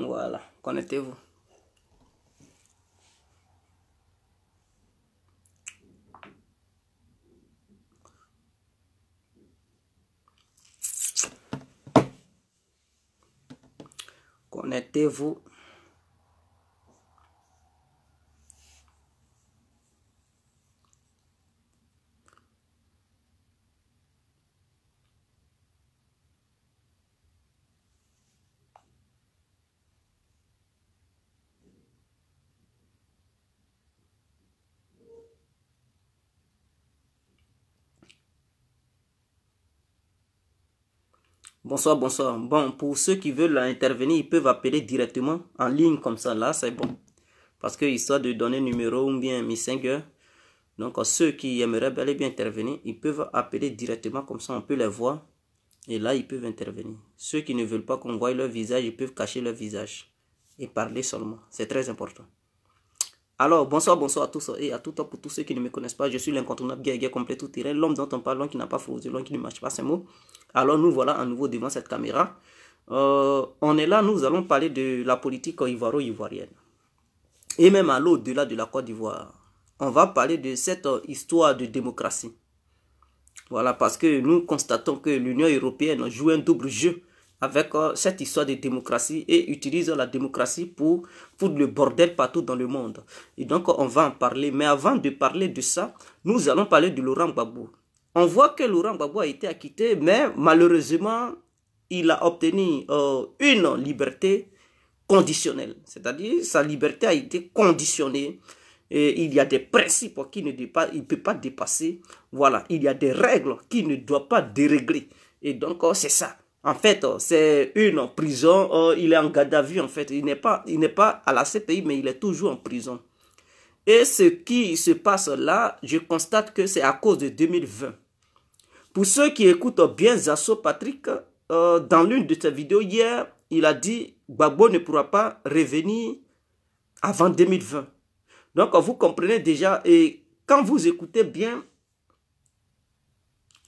Voilà, connectez-vous. Connectez-vous. Bonsoir, bonsoir. Bon, pour ceux qui veulent intervenir, ils peuvent appeler directement en ligne comme ça. Là, c'est bon. Parce que histoire de donner numéro ou bien Messenger. Donc, ceux qui aimeraient bel et bien intervenir, ils peuvent appeler directement comme ça. On peut les voir. Et là, ils peuvent intervenir. Ceux qui ne veulent pas qu'on voie leur visage, ils peuvent cacher leur visage. Et parler seulement. C'est très important. Alors, bonsoir, bonsoir à tous et à tout temps pour tous ceux qui ne me connaissent pas. Je suis l'incontournable guerrier complet tout terrain, l'homme dont on parle, l'homme qui n'a pas faux, l'homme qui ne marche pas ses mots. Alors, nous voilà à nouveau devant cette caméra. On est là, nous allons parler de la politique ivoiro-ivoirienne. Et même à l'au-delà de la Côte d'Ivoire. On va parler de cette histoire de démocratie. Voilà, parce que nous constatons que l'Union européenne joue un double jeu avec cette histoire de démocratie et utilise la démocratie pour le bordel partout dans le monde. Et donc, on va en parler. Mais avant de parler de ça, nous allons parler de Laurent Gbagbo. On voit que Laurent Gbagbo a été acquitté, mais malheureusement, il a obtenu une liberté conditionnelle. C'est-à-dire, sa liberté a été conditionnée. Et il y a des principes qu'il ne peut pas dépasser. Voilà, il y a des règles qu'il ne doit pas dérégler. Et donc, c'est ça. En fait, c'est une prison. Il est en garde à vue, en fait. Il n'est pas à la CPI, mais il est toujours en prison. Et ce qui se passe là, je constate que c'est à cause de 2020. Pour ceux qui écoutent bien Zasso Patrick, dans l'une de ses vidéos hier, il a dit « Gbagbo ne pourra pas revenir avant 2020 ». Donc, vous comprenez déjà, et quand vous écoutez bien,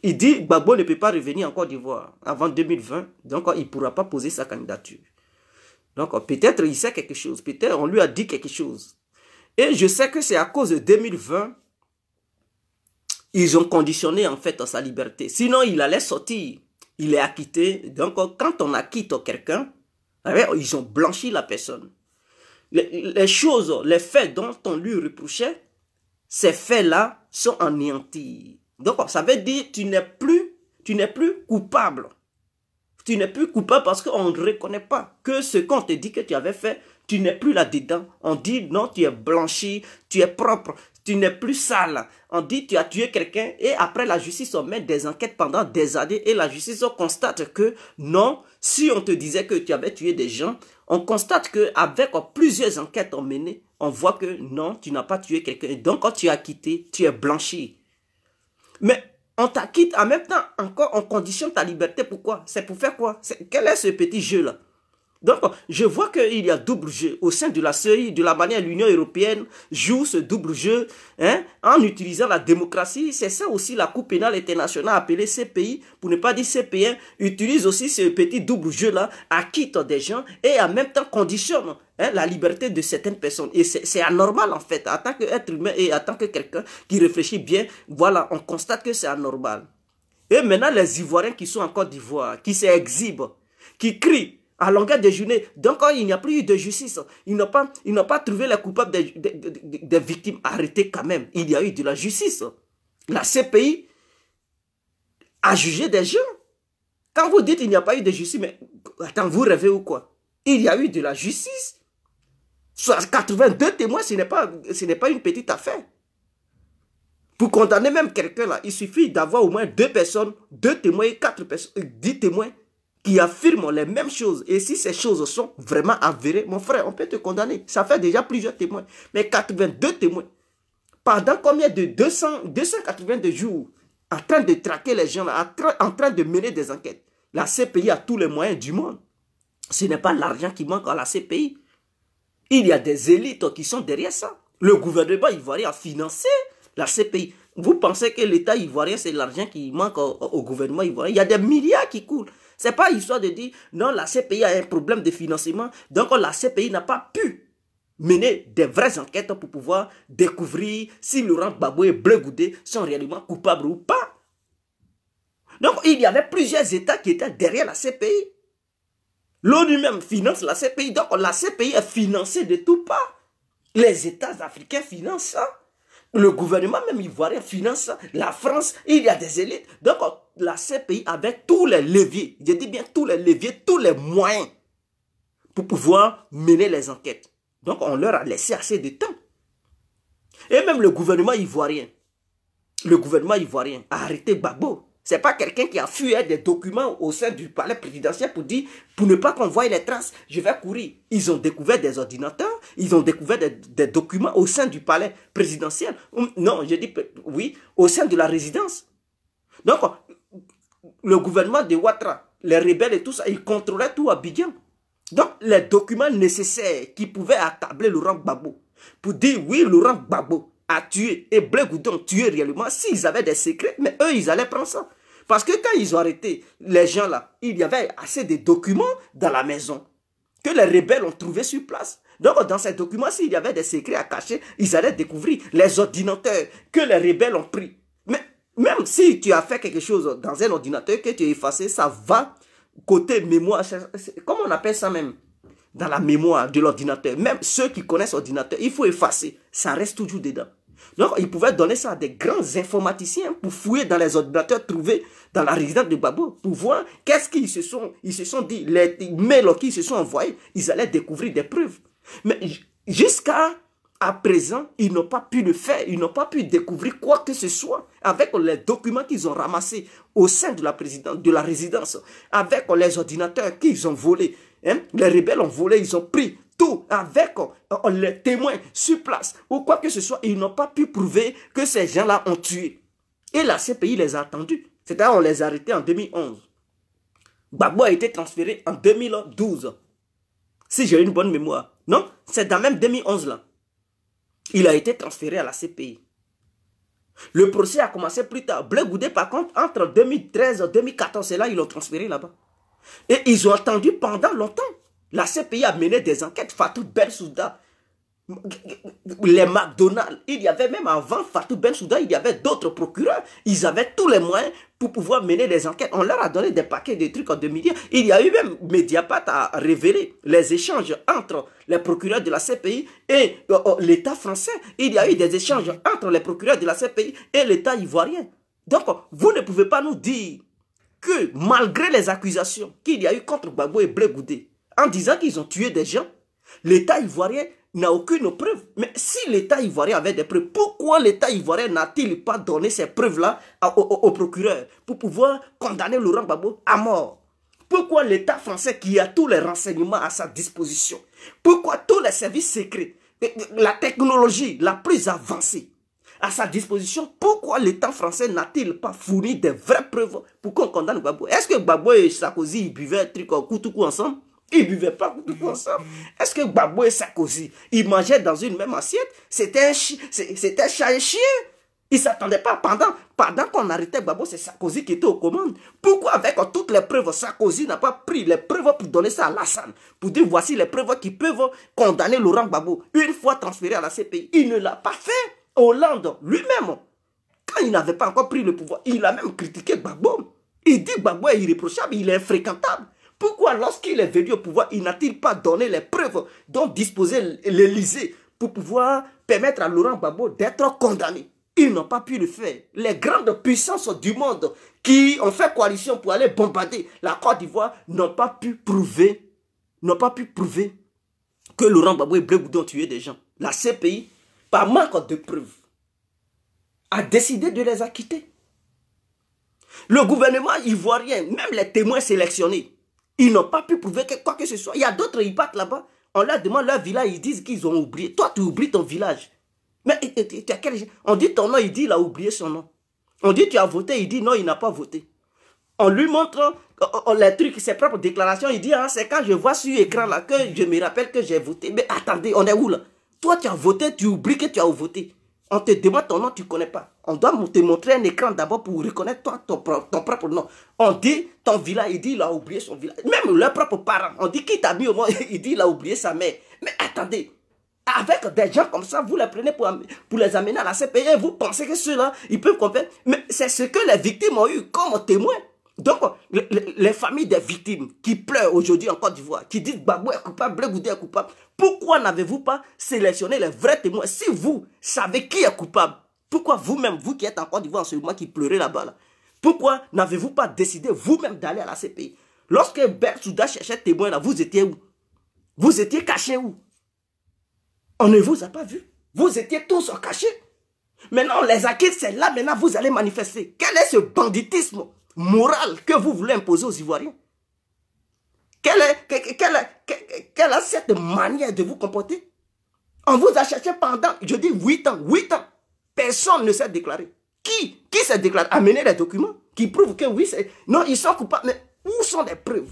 il dit que Gbagbo ne peut pas revenir en Côte d'Ivoire avant 2020, donc il ne pourra pas poser sa candidature. Donc, peut-être il sait quelque chose, peut-être on lui a dit quelque chose. Et je sais que c'est à cause de 2020, ils ont conditionné en fait sa liberté. Sinon, il allait sortir, il est acquitté. Donc, quand on acquitte quelqu'un, ils ont blanchi la personne. Les choses, les faits dont on lui reprochait, ces faits-là sont anéantis. Donc, ça veut dire que tu n'es plus coupable. Tu n'es plus coupable parce qu'on ne reconnaît pas que ce qu'on te dit que tu avais fait, tu n'es plus là-dedans. On dit non, tu es blanchi, tu es propre, tu n'es plus sale. On dit tu as tué quelqu'un et après la justice, on met des enquêtes pendant des années et la justice constate que non, si on te disait que tu avais tué des gens, on constate qu'avec plusieurs enquêtes menées, on voit que non, tu n'as pas tué quelqu'un. Donc, quand tu as quitté, tu es blanchi. Mais on t'acquitte en même temps, encore, on conditionne ta liberté. Pourquoi? C'est pour faire quoi? Quel est ce petit jeu-là? Donc, je vois qu'il y a double jeu au sein de la série, de la manière l'Union européenne joue ce double jeu en utilisant la démocratie. C'est ça aussi la Cour pénale internationale appelée CPI, pour ne pas dire CP1, utilise aussi ce petit double jeu-là, acquitte des gens et en même temps conditionne la liberté de certaines personnes. Et c'est anormal en fait, en tant qu'être humain et en tant que quelqu'un qui réfléchit bien, voilà, on constate que c'est anormal. Et maintenant, les Ivoiriens qui sont en Côte d'Ivoire, qui s'exhibent, qui crient, à longueur de journée. Donc, il n'y a plus eu de justice. Ils n'ont pas trouvé les coupables des victimes arrêtées quand même. Il y a eu de la justice. La CPI a jugé des gens. Quand vous dites qu'il n'y a pas eu de justice, mais attends, vous rêvez ou quoi? Il y a eu de la justice. Soit 82 témoins, ce n'est pas une petite affaire. Pour condamner même quelqu'un là, il suffit d'avoir au moins 2 personnes, 2 témoins, 4 personnes, 10 témoins qui affirment les mêmes choses. Et si ces choses sont vraiment avérées, mon frère, on peut te condamner. Ça fait déjà plusieurs témoins. Mais 82 témoins, pendant combien de 282 jours, en train de traquer les gens, là, en train de mener des enquêtes. La CPI a tous les moyens du monde. Ce n'est pas l'argent qui manque à la CPI. Il y a des élites qui sont derrière ça. Le gouvernement ivoirien a financé la CPI. Vous pensez que l'État ivoirien, c'est l'argent qui manque au gouvernement ivoirien? Il y a des milliards qui coulent. C'est pas histoire de dire, non, la CPI a un problème de financement, donc la CPI n'a pas pu mener des vraies enquêtes pour pouvoir découvrir si Laurent Gbagbo et Blé Goudé sont réellement coupables ou pas. Donc, il y avait plusieurs États qui étaient derrière la CPI. L'ONU même finance la CPI. Donc, la CPI est financée de tout part. Les États africains financent ça. Le gouvernement même ivoirien finance ça. La France, il y a des élites. Donc, la CPI avait tous les leviers. Je dis bien tous les leviers, tous les moyens pour pouvoir mener les enquêtes. Donc, on leur a laissé assez de temps. Et même le gouvernement ivoirien a arrêté Gbagbo. Ce n'est pas quelqu'un qui a fui des documents au sein du palais présidentiel pour dire, pour ne pas qu'on voie les traces, je vais courir. Ils ont découvert des ordinateurs, ils ont découvert des documents au sein du palais présidentiel. Non, je dis, oui, au sein de la résidence. Donc, le gouvernement de Ouattara, les rebelles et tout ça, ils contrôlaient tout à Abidjan. Donc, les documents nécessaires qui pouvaient accabler Laurent Gbagbo pour dire, oui, Laurent Gbagbo a tué et Blé Goudé ont tué réellement, s'ils avaient des secrets, mais eux, ils allaient prendre ça. Parce que quand ils ont arrêté les gens là, il y avait assez de documents dans la maison que les rebelles ont trouvé sur place. Donc, dans ces documents, s'il y avait des secrets à cacher, ils allaient découvrir les ordinateurs que les rebelles ont pris. Mais même si tu as fait quelque chose dans un ordinateur que tu as effacé, ça va côté mémoire. Comment on appelle ça même? Dans la mémoire de l'ordinateur. Même ceux qui connaissent l'ordinateur, il faut effacer. Ça reste toujours dedans. Donc, ils pouvaient donner ça à des grands informaticiens pour fouiller dans les ordinateurs trouvés dans la résidence de Gbagbo, pour voir qu'est-ce qu'ils se sont dit, les mails qu'ils se sont envoyés, ils allaient découvrir des preuves. Mais jusqu'à présent, ils n'ont pas pu le faire, ils n'ont pas pu découvrir quoi que ce soit avec les documents qu'ils ont ramassés au sein de la résidence, avec les ordinateurs qu'ils ont volés. Hein? Les rebelles ont volé, ils ont pris tout avec les témoins sur place ou quoi que ce soit. Ils n'ont pas pu prouver que ces gens-là ont tué. Et la CPI les a attendus. C'est-à-dire on les a arrêtés en 2011. Gbagbo a été transféré en 2012. Si j'ai une bonne mémoire. Non, c'est dans même 2011 là. Il a été transféré à la CPI. Le procès a commencé plus tard. Blé Goudé, par contre, entre 2013 et 2014, c'est là ils l'ont transféré là-bas. Et ils ont attendu pendant longtemps. La CPI a mené des enquêtes. Fatou Bensouda, les McDonald's, il y avait même avant Fatou Bensouda, il y avait d'autres procureurs. Ils avaient tous les moyens pour pouvoir mener des enquêtes. On leur a donné des paquets de trucs en 2010. Il y a eu même Mediapart à révéler les échanges entre les procureurs de la CPI et l'État français. Il y a eu des échanges entre les procureurs de la CPI et l'État ivoirien. Donc, vous ne pouvez pas nous dire que malgré les accusations qu'il y a eu contre Gbagbo et Blé Goudé, en disant qu'ils ont tué des gens, l'État ivoirien n'a aucune preuve. Mais si l'État ivoirien avait des preuves, pourquoi l'État ivoirien n'a-t-il pas donné ces preuves-là au procureur pour pouvoir condamner Laurent Gbagbo à mort? Pourquoi l'État français qui a tous les renseignements à sa disposition, pourquoi tous les services secrets, la technologie la plus avancée à sa disposition, pourquoi l'État français n'a-t-il pas fourni des vraies preuves pour qu'on condamne Gbagbo? Est-ce que Gbagbo et Sarkozy ils buvaient un truc en coutou ensemble? Ils ne buvaient pas coutou ensemble. Est-ce que Gbagbo et Sarkozy, ils mangeaient dans une même assiette? C'était chat et chien. Ils ne s'attendaient pas. Pendant qu'on arrêtait Gbagbo, c'est Sarkozy qui était aux commandes. Pourquoi avec toutes les preuves, Sarkozy n'a pas pris les preuves pour donner ça à Lassane? Pour dire voici les preuves qui peuvent condamner Laurent Gbagbo. Une fois transféré à la CPI, il ne l'a pas fait. Hollande lui-même, quand il n'avait pas encore pris le pouvoir, il a même critiqué Gbagbo. Il dit Gbagbo est irréprochable, il est infréquentable. Pourquoi lorsqu'il est venu au pouvoir, il n'a-t-il pas donné les preuves dont disposait l'Élysée pour pouvoir permettre à Laurent Gbagbo d'être condamné? Ils n'ont pas pu le faire. Les grandes puissances du monde qui ont fait coalition pour aller bombarder la Côte d'Ivoire n'ont pas pu prouver que Laurent Gbagbo et Blé Goudé ont tué des gens. La CPI, par manque de preuves, a décidé de les acquitter. Le gouvernement ivoirien, même les témoins sélectionnés, ils n'ont pas pu prouver quoi que ce soit. Il y a d'autres, ils partent là-bas, on leur demande leur village, ils disent qu'ils ont oublié. Toi, tu oublies ton village. Mais on dit ton nom, il dit qu'il a oublié son nom. On dit tu as voté, il dit non, il n'a pas voté. On lui montre les trucs, ses propres déclarations, il dit, ah, c'est quand je vois sur l'écran là que je me rappelle que j'ai voté. Mais attendez, on est où là? Toi, tu as voté, tu oublies que tu as voté. On te demande ton nom, tu ne connais pas. On doit te montrer un écran d'abord pour reconnaître toi, ton propre nom. On dit ton village, il dit il a oublié son village. Même leurs propres parents, on dit qui t'a mis au monde, il dit il a oublié sa mère. Mais attendez, avec des gens comme ça, vous les prenez pour les amener à la CPI et vous pensez que ceux-là, ils peuvent comprendre. Mais c'est ce que les victimes ont eu comme témoin. Donc, les familles des victimes qui pleurent aujourd'hui en Côte d'Ivoire, qui disent Gbagbo est coupable, Blé Goudé est coupable, pourquoi n'avez-vous pas sélectionné les vrais témoins? Si vous savez qui est coupable, pourquoi vous-même, vous qui êtes en Côte d'Ivoire en ce moment, qui pleurez là-bas, là, pourquoi n'avez-vous pas décidé vous-même d'aller à la CPI? Lorsque Bensouda cherchait témoin là, vous étiez où? Vous étiez cachés où? On ne vous a pas vu. Vous étiez tous cachés. Maintenant, on les a quittés, c'est là, maintenant, vous allez manifester. Quel est ce banditisme moral que vous voulez imposer aux Ivoiriens? Quelle est cette manière de vous comporter? On vous a cherché pendant, je dis 8 ans, 8 ans. Personne ne s'est déclaré. Qui s'est déclaré? Amener les documents qui prouvent que oui, c'est... Non, ils sont coupables. Mais où sont les preuves?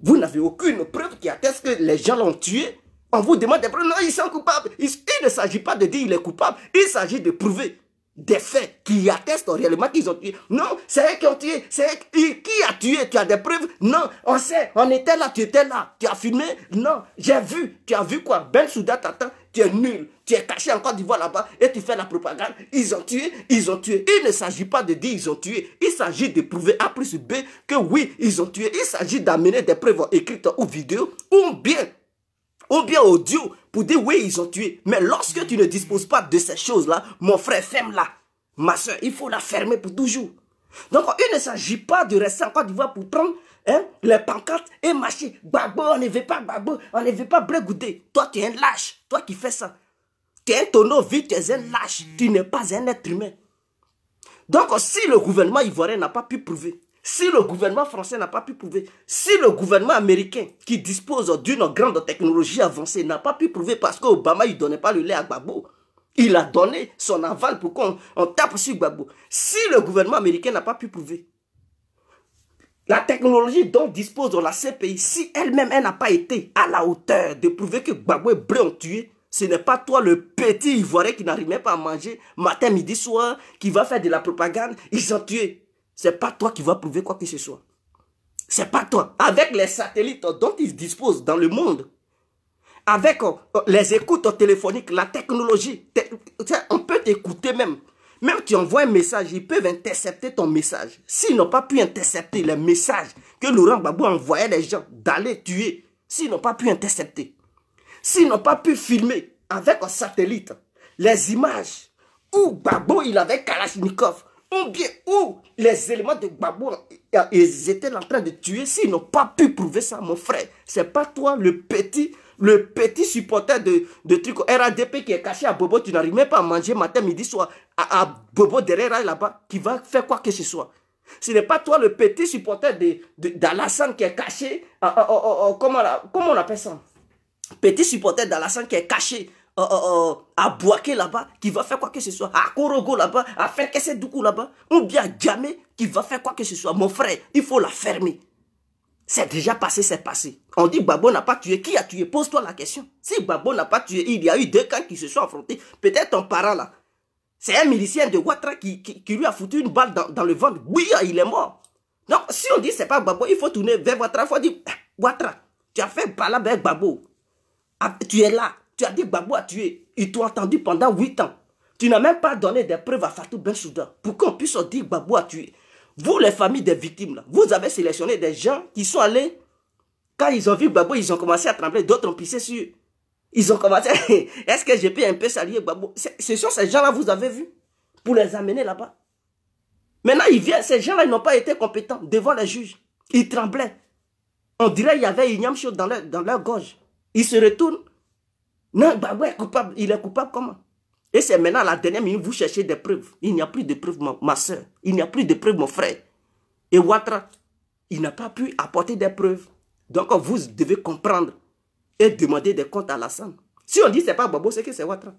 Vous n'avez aucune preuve qui atteste que les gens l'ont tué. On vous demande des preuves. Non, ils sont coupables. Il ne s'agit pas de dire qu'il est coupable. Il s'agit de prouver des faits qui attestent réellement qu'ils ont tué. Non, c'est eux qui ont tué. C'est qui a tué? Tu as des preuves? Non, on sait. On était là, tu étais là. Tu as filmé? Non, j'ai vu. Tu as vu quoi? Bensouda t'attend. Tu es nul. Tu es caché en Côte d'Ivoire là-bas et tu fais la propagande. Ils ont tué, ils ont tué. Il ne s'agit pas de dire ils ont tué. Il s'agit de prouver A plus B que oui, ils ont tué. Il s'agit d'amener des preuves écrites ou vidéo ou bien audio pour dire oui, ils ont tué. Mais lorsque tu ne disposes pas de ces choses-là, mon frère, ferme-la. Ma soeur, il faut la fermer pour toujours. Donc, il ne s'agit pas de rester en Côte d'Ivoire pour prendre les pancartes et marcher. Gbagbo, on ne veut pas Gbagbo, on ne veut pas Blé Goudé. Toi, tu es un lâche. Toi qui fais ça. Tu es un tonneau vide, tu es un lâche. Tu n'es pas un être humain. Donc, si le gouvernement ivoirien n'a pas pu prouver, si le gouvernement français n'a pas pu prouver, si le gouvernement américain qui dispose d'une grande technologie avancée n'a pas pu prouver parce qu'Obama ne donnait pas le lait à Gbagbo, il a donné son aval pour qu'on tape sur Gbagbo. Si le gouvernement américain n'a pas pu prouver, la technologie dont dispose la CPI, si elle-même elle n'a pas été à la hauteur de prouver que Gbagbo et Blé ont tué, ce n'est pas toi le petit Ivoirien qui n'arrive même pas à manger matin, midi, soir, qui va faire de la propagande, ils ont tué. C'est pas toi qui vas prouver quoi que ce soit. C'est pas toi. Avec les satellites dont ils disposent dans le monde, avec les écoutes téléphoniques, la technologie, on peut t'écouter même. Même tu envoies un message, ils peuvent intercepter ton message. S'ils n'ont pas pu intercepter les messages que Laurent Gbagbo envoyait les gens d'aller tuer, s'ils n'ont pas pu intercepter, s'ils n'ont pas pu filmer avec un satellite les images où Gbagbo il avait Kalachnikov, ou bien où les éléments de Gbagbo ils étaient en train de tuer, s'ils n'ont pas pu prouver ça, mon frère, c'est pas toi le petit supporter de truc RADP qui est caché à Bobo, tu n'arrives même pas à manger matin, midi, soir, à Bobo derrière là-bas, qui va faire quoi que ce soit. Ce n'est pas toi le petit supporter d'Alassane qui est caché, comment on appelle ça? Petit supporter d'Alassane qui est caché à Bouaké là-bas, qui va faire quoi que ce soit, à Korogo là-bas, à faire Kessé Doukou là-bas, ou bien à Djamé qui va faire quoi que ce soit. Mon frère, il faut la fermer. C'est déjà passé, c'est passé. On dit Gbagbo n'a pas tué. Qui a tué? Pose-toi la question. Si Gbagbo n'a pas tué, il y a eu 2 camps qui se sont affrontés. Peut-être ton parent là, c'est un milicien de Ouattara qui lui a foutu une balle dans le ventre. Oui, il est mort. Donc, si on dit c'est pas Gbagbo, il faut tourner vers Ouattara. Il faut dire, Ouattara, tu as fait parler avec Gbagbo. Tu es là. Tu as dit Gbagbo a tué. Ils t'ont entendu pendant 8 ans. Tu n'as même pas donné des preuves à Fatou Bensouda pour qu'on puisse dire Gbagbo a tué. Vous, les familles des victimes, là, vous avez sélectionné des gens qui sont allés, quand ils ont vu Gbagbo, ils ont commencé à trembler, d'autres ont pissé sur eux. Ils ont commencé, est-ce que je peux un peu saluer Gbagbo? Ce sont ces gens-là, vous avez vu, pour les amener là-bas. Maintenant, ils viennent, ces gens-là, ils n'ont pas été compétents devant les juges. Ils tremblaient. On dirait qu'il y avait Ignam Chaud dans leur gorge. Ils se retournent. Non, Gbagbo est coupable. Il est coupable comment? Et c'est maintenant, à la dernière minute, vous cherchez des preuves. Il n'y a plus de preuves, ma soeur. Il n'y a plus de preuves, mon frère. Et Ouattara, il n'a pas pu apporter des preuves. Donc, vous devez comprendre et demander des comptes à Alassane. Si on dit que ce n'est pas Gbagbo, c'est que c'est Ouattara.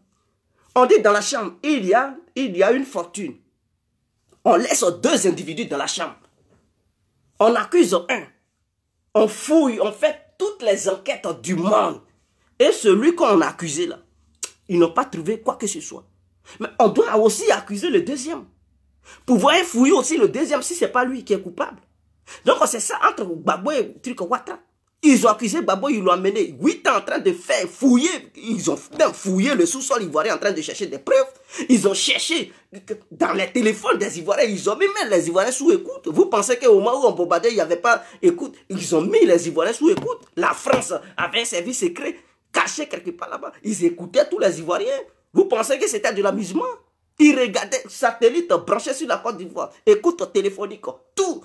On dit dans la chambre, il y a une fortune. On laisse 2 individus dans la chambre. On accuse un. On fouille, on fait toutes les enquêtes du monde. Et celui qu'on a accusé là, ils n'ont pas trouvé quoi que ce soit. Mais on doit aussi accuser le deuxième. Pouvoir fouiller aussi le deuxième si ce n'est pas lui qui est coupable. Donc c'est ça entre Gbagbo et Ouattara. Ils ont accusé Gbagbo, ils l'ont amené 8 ans en train de faire fouiller. Ils ont même fouillé le sous-sol ivoirien en train de chercher des preuves. Ils ont cherché dans les téléphones des Ivoiriens. Ils ont mis même les Ivoiriens sous écoute. Vous pensez qu'au moment où on bombardait, il n'y avait pas écoute. Ils ont mis les Ivoiriens sous écoute. La France avait un service secret caché quelque part là-bas. Ils écoutaient tous les Ivoiriens. Vous pensez que c'était de l'amusement? Ils regardaient satellites branchés sur la Côte d'Ivoire. Écoute téléphonique, tout.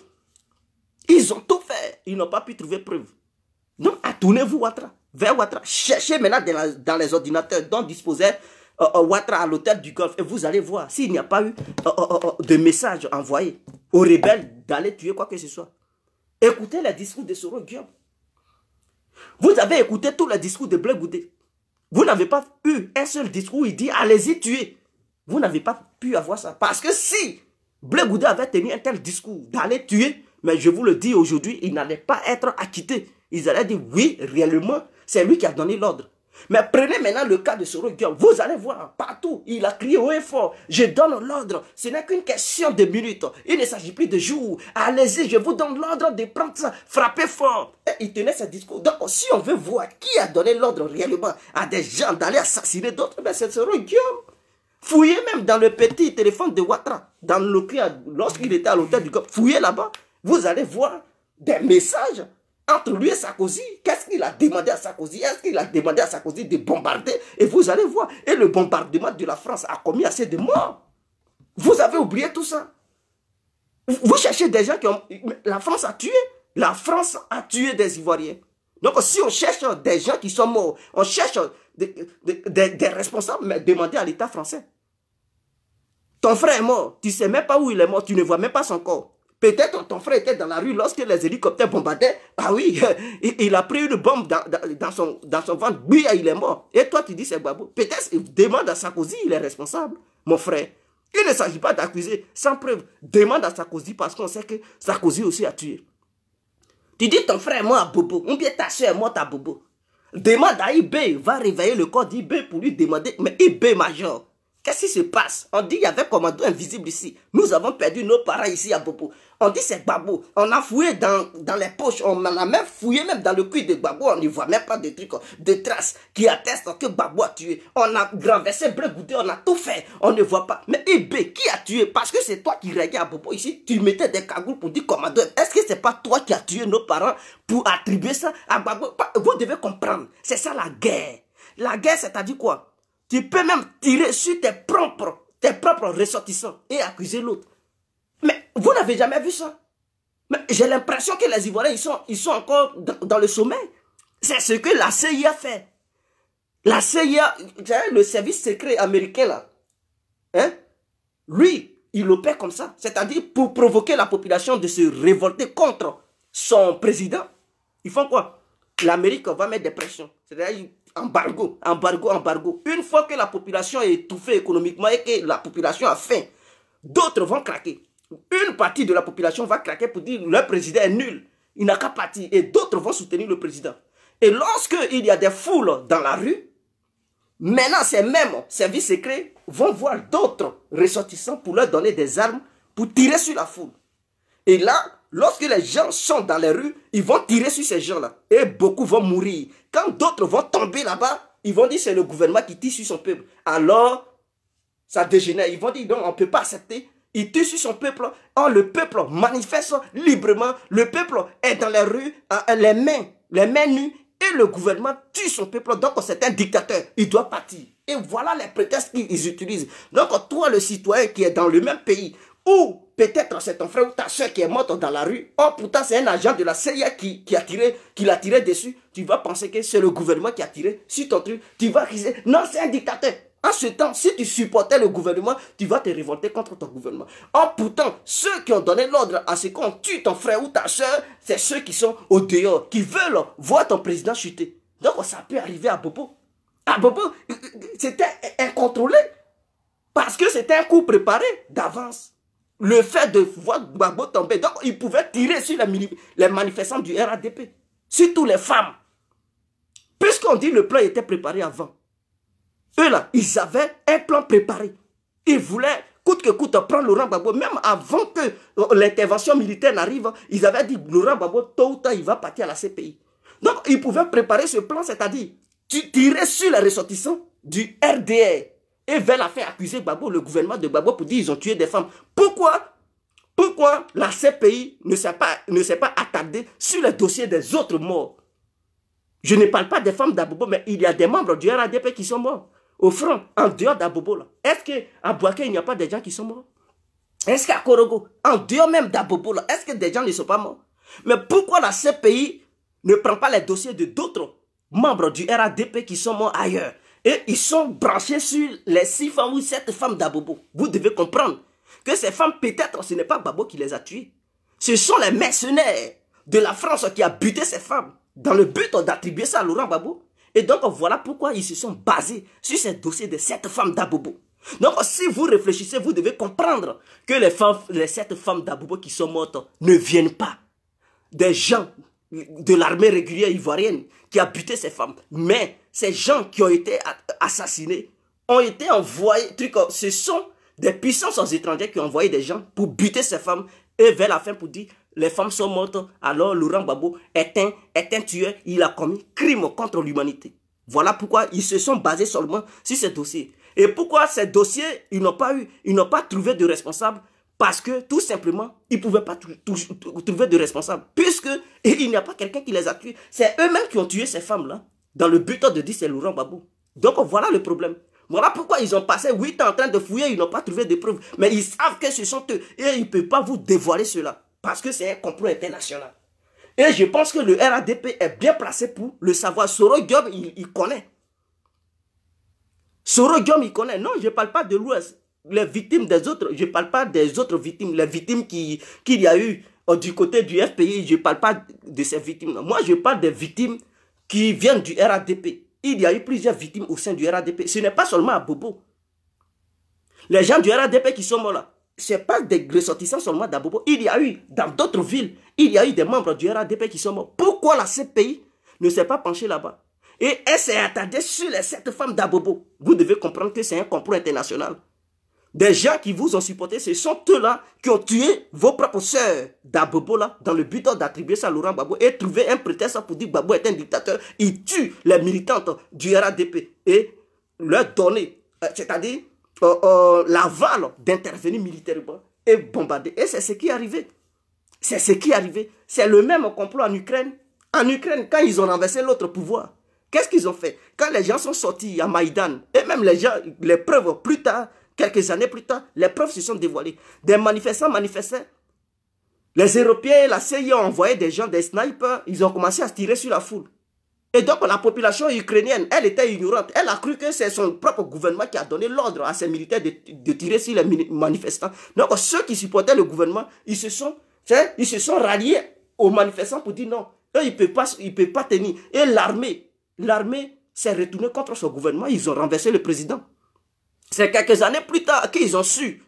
Ils ont tout fait. Ils n'ont pas pu trouver preuve. Donc, tournez-vous vers Ouattara. Cherchez maintenant dans les ordinateurs dont disposait Ouattara à l'hôtel du Golfe. Et vous allez voir s'il n'y a pas eu de message envoyé aux rebelles d'aller tuer quoi que ce soit. Écoutez les discours de Soro Guillaume. Vous avez écouté tous les discours de Blé Goudé. Vous n'avez pas eu un seul discours où il dit allez-y tuer. Vous n'avez pas pu avoir ça. Parce que si Blé Goudé avait tenu un tel discours d'aller tuer, mais je vous le dis aujourd'hui, il n'allait pas être acquitté. Ils allaient dire oui, réellement, c'est lui qui a donné l'ordre. Mais prenez maintenant le cas de Soro Guillaume. Vous allez voir, partout, il a crié haut et fort. Je donne l'ordre. Ce n'est qu'une question de minutes. Il ne s'agit plus de jours. Allez-y, je vous donne l'ordre de prendre ça. Frappez fort. Et il tenait ce discours. Donc, si on veut voir qui a donné l'ordre réellement à des gens d'aller assassiner d'autres, ben c'est Soro Guillaume. Fouillez même dans le petit téléphone de Ouattara, dans le lorsqu'il était à l'hôtel du Golfe. Fouillez là-bas. Vous allez voir des messages entre lui et Sarkozy. Qu'est-ce qu'il a demandé à Sarkozy? Est-ce qu'il a demandé à Sarkozy de bombarder? Et vous allez voir. Et le bombardement de la France a commis assez de morts. Vous avez oublié tout ça. Vous cherchez des gens qui ont... La France a tué. La France a tué des Ivoiriens. Donc si on cherche des gens qui sont morts, on cherche des responsables, mais demandez à l'État français. Ton frère est mort. Tu ne sais même pas où il est mort. Tu ne vois même pas son corps. Peut-être ton frère était dans la rue lorsque les hélicoptères bombardaient. Ah oui, il a pris une bombe dans son ventre. Oui, il est mort. Et toi, tu dis c'est Gbagbo. Peut-être demande à Sarkozy, il est responsable, mon frère. Il ne s'agit pas d'accuser sans preuve. Demande à Sarkozy parce qu'on sait que Sarkozy aussi a tué. Tu dis ton frère est mort à Bobo. Ou bien ta soeur est morte à Bobo. Demande à IB, va réveiller le corps d'IB pour lui demander. Mais IB major, qu'est-ce qui se passe? On dit qu'il y avait commando invisible ici. Nous avons perdu nos parents ici à Bobo. On dit c'est Gbagbo. On a fouillé dans les poches. On a même fouillé même dans le cuir de Gbagbo. On ne voit même pas de trucs, de traces qui attestent que Gbagbo a tué. On a renversé Blé Goudé. On a tout fait. On ne voit pas. Mais IB, qui a tué? Parce que c'est toi qui regardes à Bobo ici. Tu mettais des cagoules pour dire commando. Est-ce que c'est pas toi qui as tué nos parents pour attribuer ça à Gbagbo? Vous devez comprendre. C'est ça la guerre. La guerre, c'est-à-dire quoi? Tu peux même tirer sur tes propres ressortissants et accuser l'autre. Mais vous n'avez jamais vu ça. Mais j'ai l'impression que les Ivoiriens, ils sont encore dans le sommeil. C'est ce que la CIA fait. La CIA, le service secret américain là, hein, lui, il opère comme ça. C'est-à-dire pour provoquer la population de se révolter contre son président. Ils font quoi? L'Amérique va mettre des pressions. C'est-à-dire embargo. Une fois que la population est étouffée économiquement et que la population a faim, d'autres vont craquer. Une partie de la population va craquer pour dire le président est nul. Il n'a qu'à partir. Et d'autres vont soutenir le président. Et lorsqu'il y a des foules dans la rue, maintenant ces mêmes services secrets vont voir d'autres ressortissants pour leur donner des armes pour tirer sur la foule. Et là, lorsque les gens sont dans les rues, ils vont tirer sur ces gens-là. Et beaucoup vont mourir. Quand d'autres vont tomber là-bas, ils vont dire que c'est le gouvernement qui tire sur son peuple. Alors, ça dégénère. Ils vont dire non, on ne peut pas accepter. Il tue sur son peuple. Or, le peuple manifeste librement. Le peuple est dans les rues, les mains nues. Et le gouvernement tue son peuple. Donc, c'est un dictateur. Il doit partir. Et voilà les prétextes qu'ils utilisent. Donc, toi, le citoyen qui est dans le même pays, ou peut-être c'est ton frère ou ta soeur qui est morte dans la rue, or pourtant c'est un agent de la CIA qui l'a tiré dessus, tu vas penser que c'est le gouvernement qui a tiré sur ton truc. Tu vas crier, non, c'est un dictateur. En ce temps, si tu supportais le gouvernement, tu vas te révolter contre ton gouvernement. Or, pourtant, ceux qui ont donné l'ordre à ce qu'on tue ton frère ou ta soeur, c'est ceux qui sont au dehors, qui veulent voir ton président chuter. Donc, ça peut arriver à Bobo. À Bobo, c'était incontrôlé. Parce que c'était un coup préparé d'avance. Le fait de voir Gbagbo tomber, donc ils pouvaient tirer sur les manifestants du RADP. Surtout les femmes. Puisqu'on dit que le plan était préparé avant. Eux là, ils avaient un plan préparé. Ils voulaient, coûte que coûte, prendre Laurent Gbagbo. Même avant que l'intervention militaire n'arrive, ils avaient dit Laurent Gbagbo, tôt ou tard, il va partir à la CPI. Donc, ils pouvaient préparer ce plan, c'est-à-dire tirer sur les ressortissants du RDR et vers la fin accuser Gbagbo, le gouvernement de Gbagbo, pour dire qu'ils ont tué des femmes. Pourquoi la CPI ne s'est pas attardée sur les dossiers des autres morts? Je ne parle pas des femmes d'Abobo, mais il y a des membres du RADP qui sont morts. Au front, en dehors d'Abobo, là. Est-ce qu'à Bouaké, il n'y a pas des gens qui sont morts? Est-ce qu'à Korogo, en dehors même d'Abobo, là, est-ce que des gens ne sont pas morts? Mais pourquoi la CPI ne prend pas les dossiers de d'autres membres du RADP qui sont morts ailleurs? Et ils sont branchés sur les 6 femmes ou 7 femmes d'Abobo. Vous devez comprendre que ces femmes, peut-être, ce n'est pas Gbagbo qui les a tuées. Ce sont les mercenaires de la France qui a buté ces femmes dans le but d'attribuer ça à Laurent Gbagbo. Et donc, voilà pourquoi ils se sont basés sur ces dossiers de 7 femmes d'Abobo. Donc, si vous réfléchissez, vous devez comprendre que les 7 femmes d'Abobo qui sont mortes ne viennent pas des gens de l'armée régulière ivoirienne qui a buté ces femmes. Mais ces gens qui ont été assassinés ont été envoyés, ce sont des puissances étrangères qui ont envoyé des gens pour buter ces femmes et vers la fin pour dire les femmes sont mortes, alors Laurent Gbagbo est un tueur, il a commis crime contre l'humanité. Voilà pourquoi ils se sont basés seulement sur ces dossiers. Et pourquoi ces dossiers, ils n'ont pas trouvé de responsable? Parce que tout simplement, ils ne pouvaient pas trouver de responsable. Puisque il n'y a pas quelqu'un qui les a tués. C'est eux-mêmes qui ont tué ces femmes-là, dans le but de dire c'est Laurent Gbagbo. Donc voilà le problème. Voilà pourquoi ils ont passé 8 ans en train de fouiller, ils n'ont pas trouvé de preuves. Mais ils savent que ce sont eux. Et ils ne peuvent pas vous dévoiler cela. Parce que c'est un complot international. Et je pense que le RADP est bien placé pour le savoir. Soro Diom, il connaît. Soro Diom, il connaît. Non, je ne parle pas de l'Ouest. Les victimes des autres, je ne parle pas des autres victimes. Les victimes qu'il y a eu du côté du FPI, je ne parle pas de ces victimes. Moi, je parle des victimes qui viennent du RADP. Il y a eu plusieurs victimes au sein du RADP. Ce n'est pas seulement à Bobo. Les gens du RADP qui sont morts là, ce n'est pas des ressortissants seulement d'Abobo. Il y a eu, dans d'autres villes, il y a eu des membres du RADP qui sont morts. Pourquoi la CPI ne s'est pas penchée là-bas? Et elle s'est attardée sur les 7 femmes d'Abobo. Vous devez comprendre que c'est un complot international. Des gens qui vous ont supporté, ce sont eux-là qui ont tué vos propres sœurs d'Abobo là, dans le but d'attribuer ça à Laurent Gbagbo et trouver un prétexte pour dire que Gbagbo est un dictateur. Ils tuent les militantes du RADP et leur donner, c'est-à-dire l'aval d'intervenir militairement et bombarder. Et c'est ce qui est arrivé. C'est ce qui est arrivé. C'est le même complot en Ukraine. En Ukraine, quand ils ont renversé l'autre pouvoir, qu'est-ce qu'ils ont fait? Quand les gens sont sortis à Maïdan, et même les gens, les preuves plus tard, quelques années plus tard, les preuves se sont dévoilées. Des manifestants manifestaient. Les Européens et la CIA ont envoyé des gens, des snipers, ils ont commencé à tirer sur la foule. Et donc la population ukrainienne, elle était ignorante. Elle a cru que c'est son propre gouvernement qui a donné l'ordre à ses militaires de tirer sur les manifestants. Donc ceux qui supportaient le gouvernement, ils se sont ralliés aux manifestants pour dire non, eux ils ne peuvent pas tenir. Et l'armée s'est retournée contre ce gouvernement, ils ont renversé le président. C'est quelques années plus tard qu'ils ont su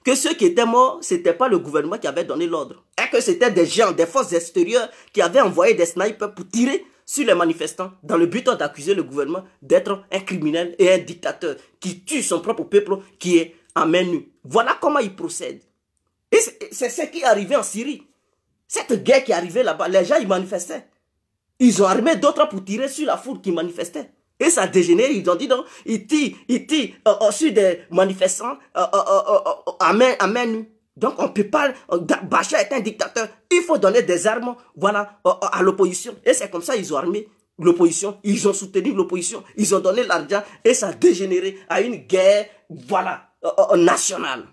que ceux qui étaient morts, ce n'était pas le gouvernement qui avait donné l'ordre. Et que c'était des gens, des forces extérieures qui avaient envoyé des snipers pour tirer sur les manifestants dans le but d'accuser le gouvernement d'être un criminel et un dictateur qui tue son propre peuple qui est à main nue. Voilà comment il procède. Et c'est ce qui est arrivé en Syrie. Cette guerre qui est arrivée là-bas, les gens ils manifestaient. Ils ont armé d'autres pour tirer sur la foule qui manifestait. Et ça a dégénéré, ils ont dit non, ils tirent sur des manifestants à main nue. Donc on ne peut pas, Bachar est un dictateur, il faut donner des armes voilà, à l'opposition. Et c'est comme ça qu'ils ont armé l'opposition, ils ont soutenu l'opposition, ils ont donné l'argent et ça a dégénéré à une guerre voilà, nationale,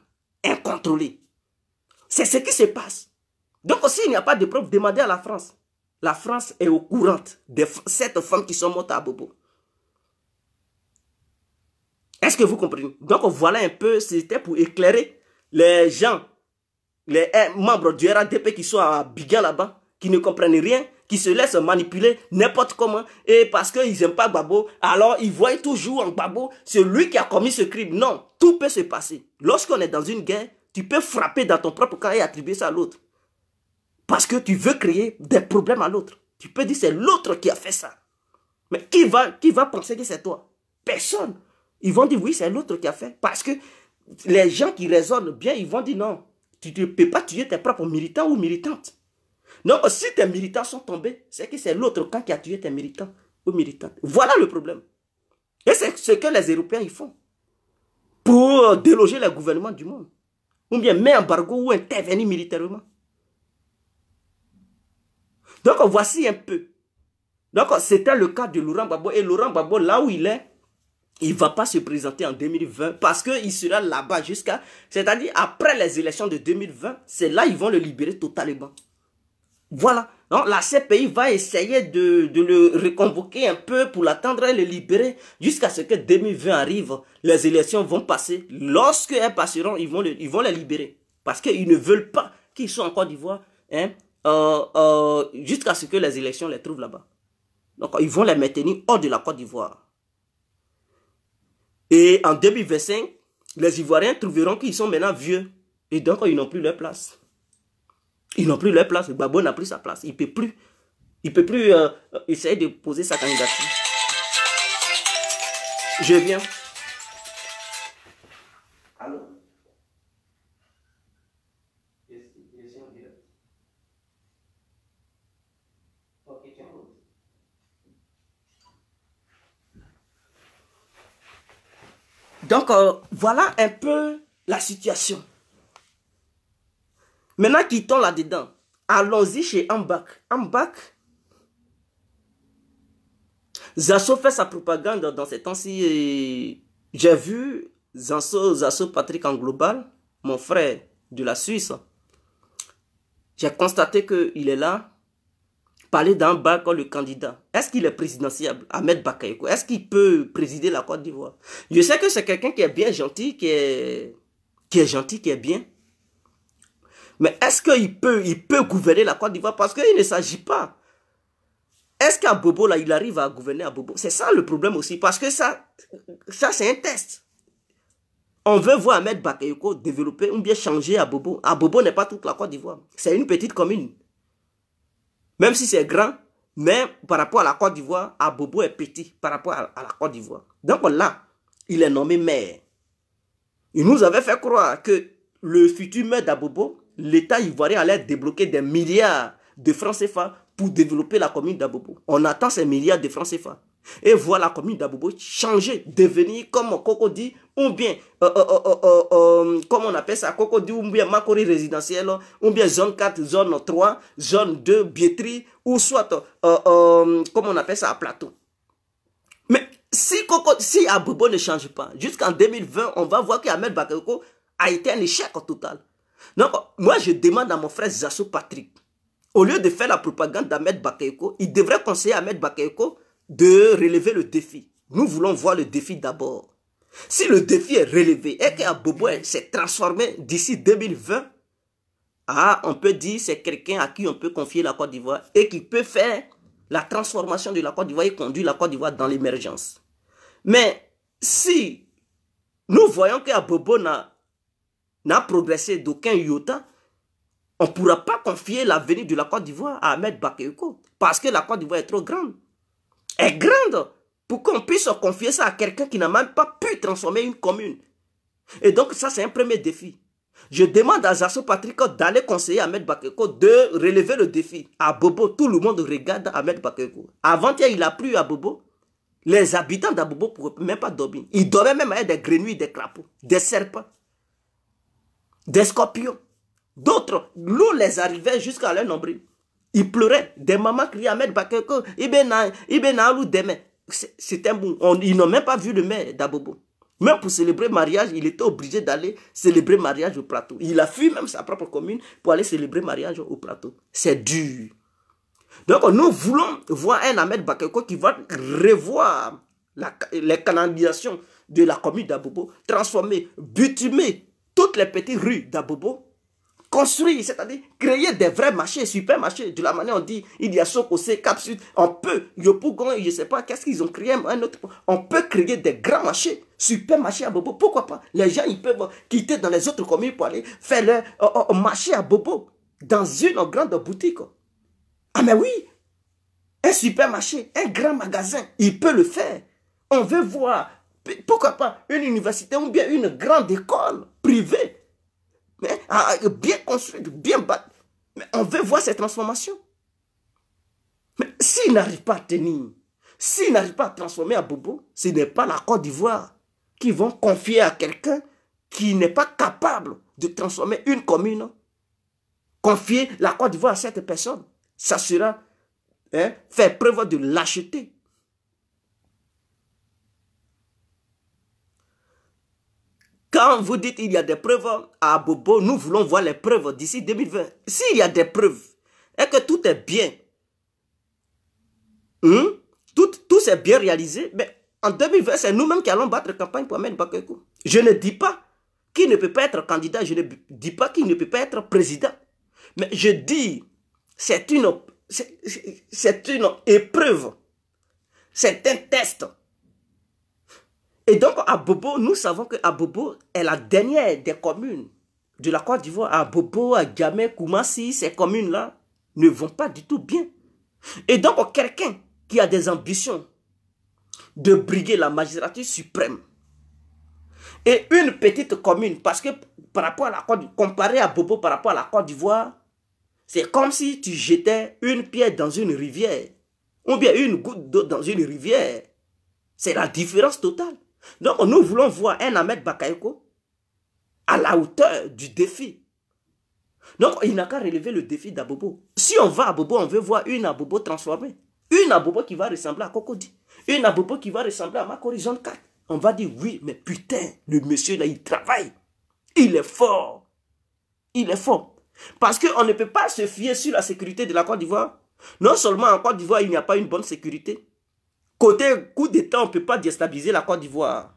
incontrôlée. C'est ce qui se passe. Donc aussi il n'y a pas de preuves, demandez à la France. La France est au courant de cette femme qui sont mortes à Bobo. Est-ce que vous comprenez? Donc voilà un peu, c'était pour éclairer les gens, les membres du RADP qui sont à Bigan là-bas, qui ne comprennent rien, qui se laissent manipuler n'importe comment, et parce qu'ils n'aiment pas Gbagbo, alors ils voient toujours en Gbagbo celui qui a commis ce crime. Non, tout peut se passer. Lorsqu'on est dans une guerre, tu peux frapper dans ton propre camp et attribuer ça à l'autre. Parce que tu veux créer des problèmes à l'autre. Tu peux dire c'est l'autre qui a fait ça. Mais qui va penser que c'est toi? Personne. Ils vont dire oui, c'est l'autre qui a fait. Parce que les gens qui raisonnent bien, ils vont dire non, tu ne peux pas tuer tes propres militants ou militantes. Donc, si tes militants sont tombés, c'est que c'est l'autre camp qui a tué tes militants ou militantes. Voilà le problème. Et c'est ce que les Européens ils font pour déloger les gouvernements du monde. Ou bien mettre embargo ou intervenir militairement. Donc, voici un peu. Donc, c'était le cas de Laurent Gbagbo. Et Laurent Gbagbo, là où il est, il ne va pas se présenter en 2020 parce qu'il sera là-bas jusqu'à... C'est-à-dire, après les élections de 2020, c'est là qu'ils vont le libérer totalement. Voilà. Donc, la CPI va essayer de le reconvoquer un peu pour l'attendre et le libérer jusqu'à ce que 2020 arrive. Les élections vont passer. Lorsque elles passeront, ils vont les libérer. Parce qu'ils ne veulent pas qu'ils soient en Côte d'Ivoire hein, jusqu'à ce que les élections les trouvent là-bas. Donc, ils vont les maintenir hors de la Côte d'Ivoire. Et en 2025, les Ivoiriens trouveront qu'ils sont maintenant vieux. Et donc, ils n'ont plus leur place. Ils n'ont plus leur place. Gbagbo n'a plus sa place. Il ne peut plus essayer de poser sa candidature. Je viens. Allô? Je suis en direct. Ok, tiens. Donc, voilà un peu la situation. Maintenant, quittons là-dedans. Allons-y chez Ambak. Ambak, Zasso fait sa propagande dans ces temps-ci. J'ai vu Zasso Patrick en global, mon frère de la Suisse. J'ai constaté qu'il est là, parler d'Ambak comme le candidat. Est-ce qu'il est présidentiable, Ahmed Bakayoko? Est-ce qu'il peut présider la Côte d'Ivoire? Je sais que c'est quelqu'un qui est bien gentil, qui est gentil, qui est bien. Mais est-ce qu'il peut gouverner la Côte d'Ivoire? Parce qu'il ne s'agit pas. Est-ce qu'à Bobo, là, il arrive à gouverner à Bobo? C'est ça le problème aussi. Parce que ça c'est un test. On veut voir Ahmed Bakayoko développer ou bien changer à Bobo. À Bobo n'est pas toute la Côte d'Ivoire. C'est une petite commune. Même si c'est grand, mais par rapport à la Côte d'Ivoire, à Bobo est petit par rapport à la Côte d'Ivoire. Donc là, il est nommé maire. Il nous avait fait croire que le futur maire d'Abobo, l'État ivoirien allait débloquer des milliards de francs CFA pour développer la commune d'Abobo. On attend ces milliards de francs CFA. Et voir la commune d'Abobo changer, devenir comme Koko dit, ou bien, comme on appelle ça, Koko dit, ou bien Makori résidentiel, ou bien zone 4, zone 3, zone 2, Bietri, ou soit, comme on appelle ça, à Plateau. Mais si Abobo ne change pas, jusqu'en 2020, on va voir qu'Ahmed Bakayoko a été un échec total. Donc, moi, je demande à mon frère Zasso Patrick, au lieu de faire la propagande d'Ahmed Bakayoko, il devrait conseiller à Ahmed Bakayoko de relever le défi. Nous voulons voir le défi d'abord. Si le défi est relevé et qu'Abobo s'est transformé d'ici 2020, on peut dire que c'est quelqu'un à qui on peut confier la Côte d'Ivoire et qui peut faire la transformation de la Côte d'Ivoire et conduire la Côte d'Ivoire dans l'émergence. Mais si nous voyons qu'Abobo n'a progressé d'aucun iota, on ne pourra pas confier l'avenir de la Côte d'Ivoire à Ahmed Bakayoko. Parce que la Côte d'Ivoire est trop grande. Elle est grande pour qu'on puisse confier ça à quelqu'un qui n'a même pas pu transformer une commune. Et donc ça, c'est un premier défi. Je demande à Zasso Patrick d'aller conseiller Ahmed Bakayoko de relever le défi. À Bobo, tout le monde regarde Ahmed Bakayoko. Avant-hier, il a plu à Bobo. Les habitants d'Abobo ne pouvaient même pas dormir. Ils dormaient même avec des grenouilles, des crapauds, des serpents, des scorpions. D'autres, l'eau les arrivait jusqu'à leur nombril. Ils pleuraient. Des mamans criaient Ahmed Bakayoko. C'était bon. Ils n'ont même pas vu le maire d'Abobo. Même pour célébrer mariage, il était obligé d'aller célébrer mariage au plateau. Il a fui même sa propre commune pour aller célébrer mariage au plateau. C'est dur. Donc nous voulons voir un Ahmed Bakayoko qui va revoir les canalisations de la commune d'Abobo, transformer, bitumer toutes les petites rues d'Abobo, construire, c'est-à-dire créer des vrais marchés, supermarchés. De la manière on dit, il y a Sokosé, Cap Sud, on peut, Yopougon, je ne sais pas, qu'est-ce qu'ils ont créé, un autre, on peut créer des grands marchés, supermarchés à Bobo. Pourquoi pas? Les gens, ils peuvent quitter dans les autres communes pour aller faire leur marché à Bobo, dans une grande boutique. Ah mais oui, un supermarché, un grand magasin, il peut le faire. On veut voir Pourquoi pas une université ou bien une grande école privée, mais bien construite, bien bâtie. Mais on veut voir ces transformations. Mais s'ils n'arrivent pas à tenir, s'ils n'arrivent pas à transformer à Bobo, ce n'est pas la Côte d'Ivoire qui vont confier à quelqu'un qui n'est pas capable de transformer une commune. Confier la Côte d'Ivoire à cette personne, ça sera faire preuve de lâcheté. Quand vous dites qu'il y a des preuves à Bobo, nous voulons voir les preuves d'ici 2020. S'il y a des preuves et que tout est bien, tout s'est bien réalisé, mais en 2020, c'est nous-mêmes qui allons battre campagne pour Ahmed Bakayoko. Je ne dis pas qu'il ne peut pas être candidat, je ne dis pas qu'il ne peut pas être président. Mais je dis, c'est une épreuve, c'est un test. Et donc, à Bobo, nous savons que Bobo est la dernière des communes de la Côte d'Ivoire. À Bobo, à Djamé, Koumassi, ces communes-là ne vont pas du tout bien. Et donc, quelqu'un qui a des ambitions de briguer la magistrature suprême et une petite commune, parce que par rapport à la Côte d'Ivoire, comparé à Bobo par rapport à la Côte d'Ivoire, c'est comme si tu jetais une pierre dans une rivière ou bien une goutte d'eau dans une rivière. C'est la différence totale. Donc, nous voulons voir un Ahmed Bakayoko à la hauteur du défi. Donc, il n'a qu'à relever le défi d'Abobo. Si on va à Bobo, on veut voir une Abobo transformée. Une Abobo qui va ressembler à Cocody. Une Abobo qui va ressembler à Marc Horizon 4. On va dire, oui, mais putain, le monsieur là, il travaille. Il est fort. Il est fort. Parce qu'on ne peut pas se fier sur la sécurité de la Côte d'Ivoire. Non seulement en Côte d'Ivoire, il n'y a pas une bonne sécurité. Côté coup d'État, on ne peut pas déstabiliser la Côte d'Ivoire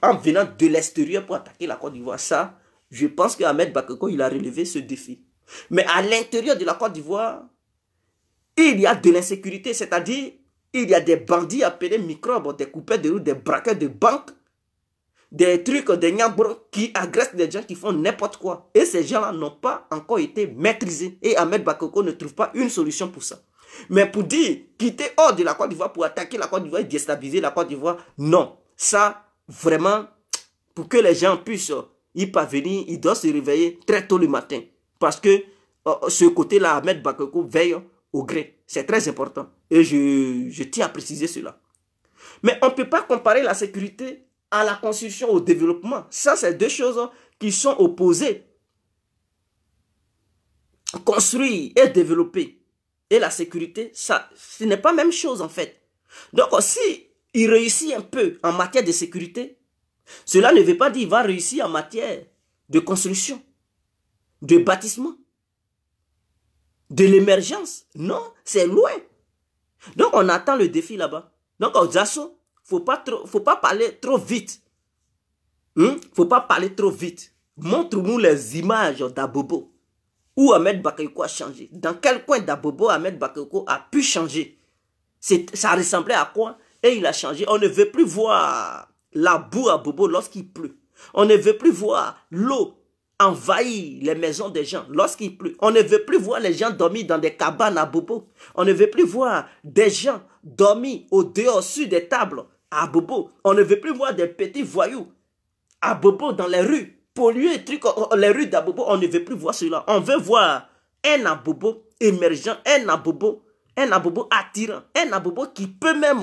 en venant de l'extérieur pour attaquer la Côte d'Ivoire. Ça, je pense qu'Ahmed Bakayoko, il a relevé ce défi. Mais à l'intérieur de la Côte d'Ivoire, il y a de l'insécurité, c'est-à-dire il y a des bandits appelés microbes, des coupeurs de route, des braqueurs de banques, des trucs, des nyambros qui agressent des gens qui font n'importe quoi. Et ces gens-là n'ont pas encore été maîtrisés. Et Ahmed Bakayoko ne trouve pas une solution pour ça. Mais pour dire quitter hors de la Côte d'Ivoire pour attaquer la Côte d'Ivoire et déstabiliser la Côte d'Ivoire, non. Ça, vraiment, pour que les gens puissent y parvenir, ils doivent se réveiller très tôt le matin. Parce que ce côté-là, Ahmed Bakayoko veille au gré. C'est très important. Et je tiens à préciser cela. Mais on ne peut pas comparer la sécurité à la construction, au développement. Ça, c'est deux choses qui sont opposées. Construire et développer et la sécurité, ça, ce n'est pas la même chose en fait. Donc, si il réussit un peu en matière de sécurité, cela ne veut pas dire qu'il va réussir en matière de construction, de bâtiment, de l'émergence. Non, c'est loin. Donc, on attend le défi là-bas. Donc, au Zasso, faut pas parler trop vite. Faut pas parler trop vite. Montre-nous les images d'Abobo. Où Ahmed Bakayoko a changé. Dans quel coin d'Abobo Ahmed Bakayoko a pu changer. Ça ressemblait à quoi? Et il a changé. On ne veut plus voir la boue à Bobo lorsqu'il pleut. On ne veut plus voir l'eau envahir les maisons des gens lorsqu'il pleut. On ne veut plus voir les gens dormir dans des cabanes à Bobo. On ne veut plus voir des gens dormir au dehors sur des tables à Bobo. On ne veut plus voir des petits voyous à Bobo dans les rues. Polluer les rues d'Abobo, on ne veut plus voir cela. On veut voir un Abobo émergent, un Abobo attirant, un Abobo qui peut même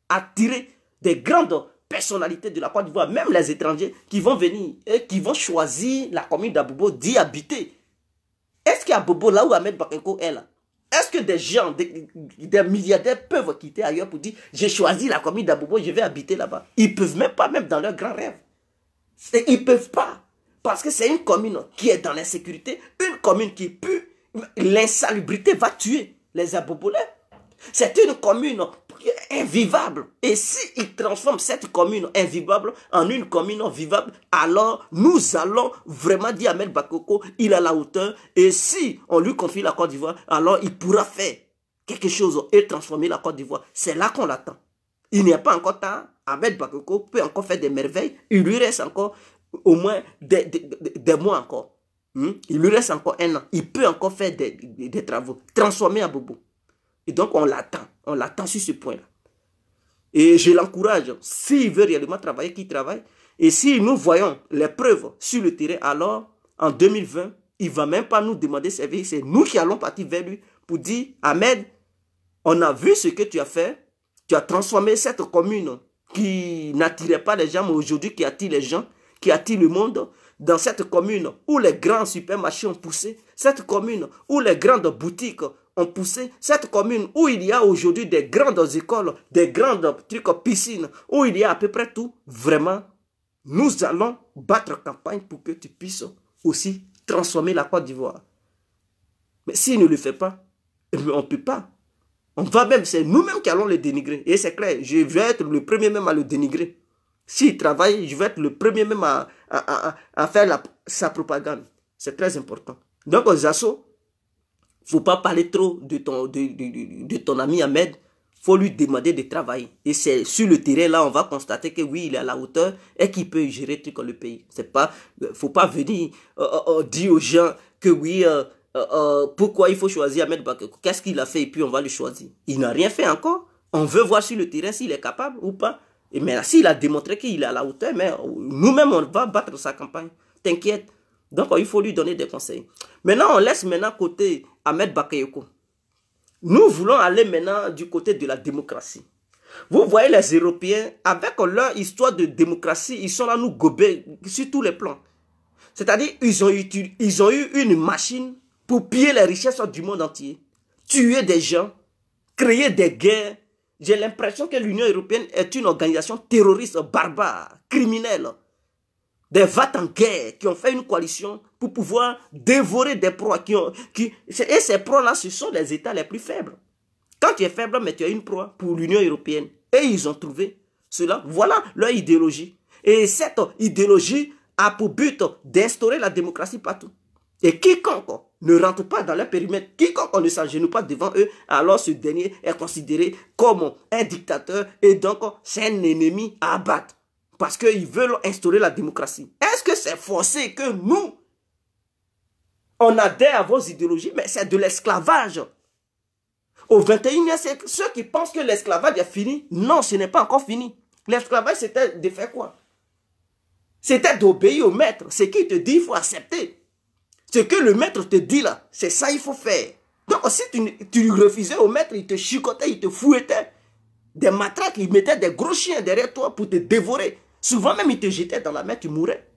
attirer des grandes personnalités de la Côte d'Ivoire, même les étrangers qui vont venir et qui vont choisir la commune d'Abobo d'y habiter. Est-ce qu'à Bobo, là où Ahmed Bakayoko est là, est-ce que des gens, des milliardaires peuvent quitter ailleurs pour dire j'ai choisi la commune d'Abobo, je vais habiter là-bas? Ils ne peuvent même pas, même dans leurs grands rêves. Ils ne peuvent pas. Parce que c'est une commune qui est dans l'insécurité, une commune qui pue, l'insalubrité va tuer les Abobolais. C'est une commune invivable. Et s'ils transforment cette commune invivable en une commune vivable, alors nous allons vraiment dire à Ahmed Bakayoko, il a la hauteur. Et si on lui confie la Côte d'Ivoire, alors il pourra faire quelque chose et transformer la Côte d'Ivoire. C'est là qu'on l'attend. Il n'y a pas encore temps. Ahmed Bakayoko peut encore faire des merveilles. Il lui reste encore au moins des mois encore. Il lui reste encore un an. Il peut encore faire des travaux. Transformer Abobo. Et donc on l'attend. On l'attend sur ce point-là. Et je l'encourage. S'il veut réellement travailler, qu'il travaille. Et si nous voyons les preuves sur le terrain, alors en 2020, il ne va même pas nous demander service. C'est nous qui allons partir vers lui pour dire, Ahmed, on a vu ce que tu as fait. Tu as transformé cette commune qui n'attirait pas les gens, mais aujourd'hui qui attire les gens, qui attire le monde. Dans cette commune où les grands supermarchés ont poussé, cette commune où les grandes boutiques ont poussé, cette commune où il y a aujourd'hui des grandes écoles, des grandes piscines, où il y a à peu près tout, vraiment, nous allons battre campagne pour que tu puisses aussi transformer la Côte d'Ivoire. Mais s'il ne le fait pas, on ne peut pas. On va même, c'est nous-mêmes qui allons le dénigrer. Et c'est clair, je vais être le premier même à le dénigrer. S'il travaille, je vais être le premier même à faire sa propagande. C'est très important. Donc, aux assos, il ne faut pas parler trop de ton ami Ahmed. Il faut lui demander de travailler. Et c'est sur le terrain, là, on va constater que oui, il est à la hauteur et qu'il peut gérer tout le pays. Il ne faut pas venir dire aux gens que oui, pourquoi il faut choisir Ahmed Bakayoko. Qu'est-ce qu'il a fait et puis on va le choisir. Il n'a rien fait encore. On veut voir sur le terrain s'il est capable ou pas. Et mais s'il a démontré qu'il est à la hauteur, mais nous-mêmes, on va battre sa campagne. T'inquiète. Donc, il faut lui donner des conseils. Maintenant, on laisse côté Ahmed Bakayoko. Nous voulons aller maintenant du côté de la démocratie. Vous voyez les Européens, avec leur histoire de démocratie, ils sont là nous gober sur tous les plans. C'est-à-dire, ils ont eu une machine pour piller les richesses du monde entier. Tuer des gens, créer des guerres. J'ai l'impression que l'Union européenne est une organisation terroriste, barbare, criminelle. Des va-t-en-guerre qui ont fait une coalition pour pouvoir dévorer des proies. Et ces proies-là, ce sont les États les plus faibles. Quand tu es faible, mais tu as une proie pour l'Union européenne. Et ils ont trouvé cela. Voilà leur idéologie. Et cette idéologie a pour but d'instaurer la démocratie partout. Et quiconque ne rentre pas dans leur périmètre, quiconque ne s'agenouille pas devant eux, alors ce dernier est considéré comme un dictateur et donc c'est un ennemi à abattre. Parce qu'ils veulent instaurer la démocratie. Est-ce que c'est forcé que nous, on adhère à vos idéologies? Mais c'est de l'esclavage. Au 21e siècle, ceux qui pensent que l'esclavage est fini, non, ce n'est pas encore fini. L'esclavage, c'était de faire quoi? C'était d'obéir au maître. Ce qu'il te dit, il faut accepter. Ce que le maître te dit là, c'est ça il faut faire. Donc si tu refusais au maître, il te chicotait, il te fouettait. Des matraques, il mettait des gros chiens derrière toi pour te dévorer. Souvent même, il te jetait dans la mer, tu mourais.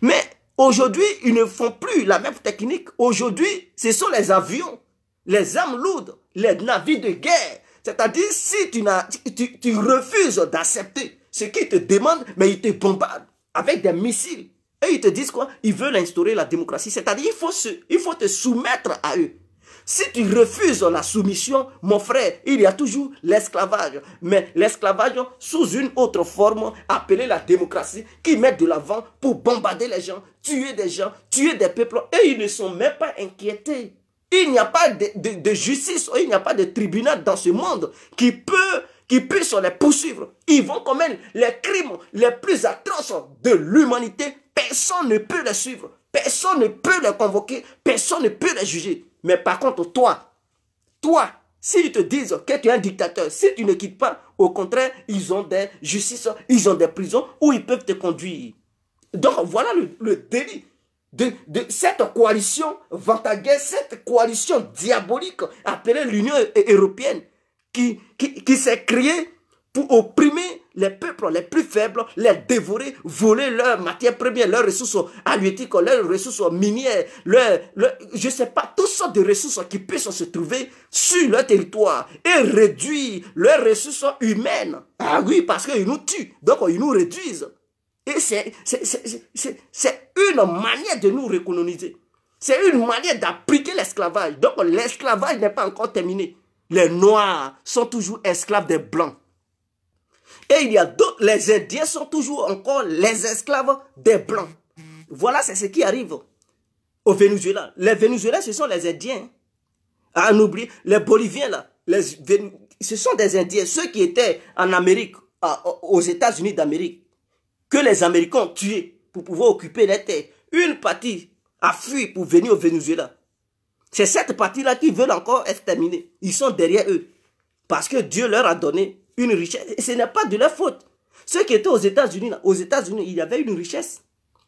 Mais aujourd'hui, ils ne font plus la même technique. Aujourd'hui, ce sont les avions, les armes lourdes, les navires de guerre. C'est-à-dire, si tu refuses d'accepter ce qu'ils te demandent, mais ils te bombardent avec des missiles. Et ils te disent quoi? Ils veulent instaurer la démocratie. C'est-à-dire, il faut te soumettre à eux. Si tu refuses la soumission, mon frère, il y a toujours l'esclavage. Mais l'esclavage sous une autre forme, appelée la démocratie, qui met de l'avant pour bombarder les gens, tuer des peuples. Et ils ne sont même pas inquiétés. Il n'y a pas de justice, il n'y a pas de tribunal dans ce monde qui puisse les poursuivre. Ils vont commettre les crimes les plus atroces de l'humanité. Personne ne peut les suivre. Personne ne peut les convoquer. Personne ne peut les juger. Mais par contre, toi, s'ils te disent que tu es un dictateur, si tu ne quittes pas, au contraire, ils ont des justices, ils ont des prisons où ils peuvent te conduire. Donc voilà le délit de cette coalition Vantaguer, cette coalition diabolique appelée l'Union européenne qui s'est créée pour opprimer les peuples les plus faibles, les dévorer, voler leurs matières premières, leurs ressources halieutiques, leurs ressources minières, je ne sais pas, toutes sortes de ressources qui puissent se trouver sur leur territoire et réduire leurs ressources humaines. Ah oui, parce qu'ils nous tuent, donc ils nous réduisent. Et c'est une manière de nous recoloniser. C'est une manière d'appliquer l'esclavage. Donc l'esclavage n'est pas encore terminé. Les Noirs sont toujours esclaves des Blancs. Et il y a d'autres, les Indiens sont toujours encore les esclaves des Blancs. Voilà, c'est ce qui arrive au Venezuela. Les Vénézuéliens, ce sont les Indiens. À n'oublier, les Boliviens, là, ce sont des Indiens. Ceux qui étaient en Amérique, aux États-Unis d'Amérique, que les Américains ont tués pour pouvoir occuper les terres. Une partie a fui pour venir au Venezuela. C'est cette partie-là qui veulent encore exterminer. Ils sont derrière eux. Parce que Dieu leur a donné une richesse. Et ce n'est pas de leur faute. Ceux qui étaient aux États-Unis, il y avait une richesse.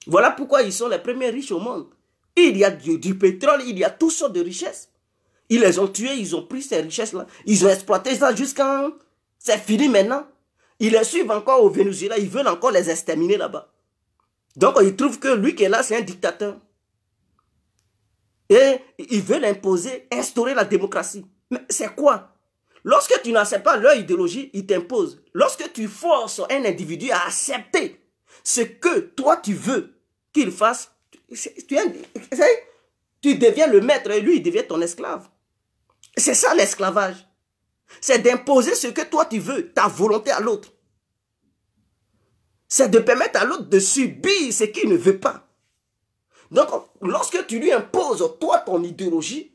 Voilà pourquoi ils sont les premiers riches au monde. Il y a du pétrole, il y a toutes sortes de richesses. Ils les ont tués, ils ont pris ces richesses-là. Ils ont exploité ça jusqu'à... C'est fini maintenant. Ils les suivent encore au Venezuela, ils veulent encore les exterminer là-bas. Donc ils trouvent que lui qui est là, c'est un dictateur. Et ils veulent imposer, instaurer la démocratie. Mais c'est quoi? Lorsque tu n'acceptes pas leur idéologie, ils t'imposent. Lorsque tu forces un individu à accepter ce que toi tu veux qu'il fasse, tu deviens le maître et lui il devient ton esclave. C'est ça l'esclavage. C'est d'imposer ce que toi tu veux, ta volonté à l'autre. C'est de permettre à l'autre de subir ce qu'il ne veut pas. Donc, lorsque tu lui imposes, toi, ton idéologie,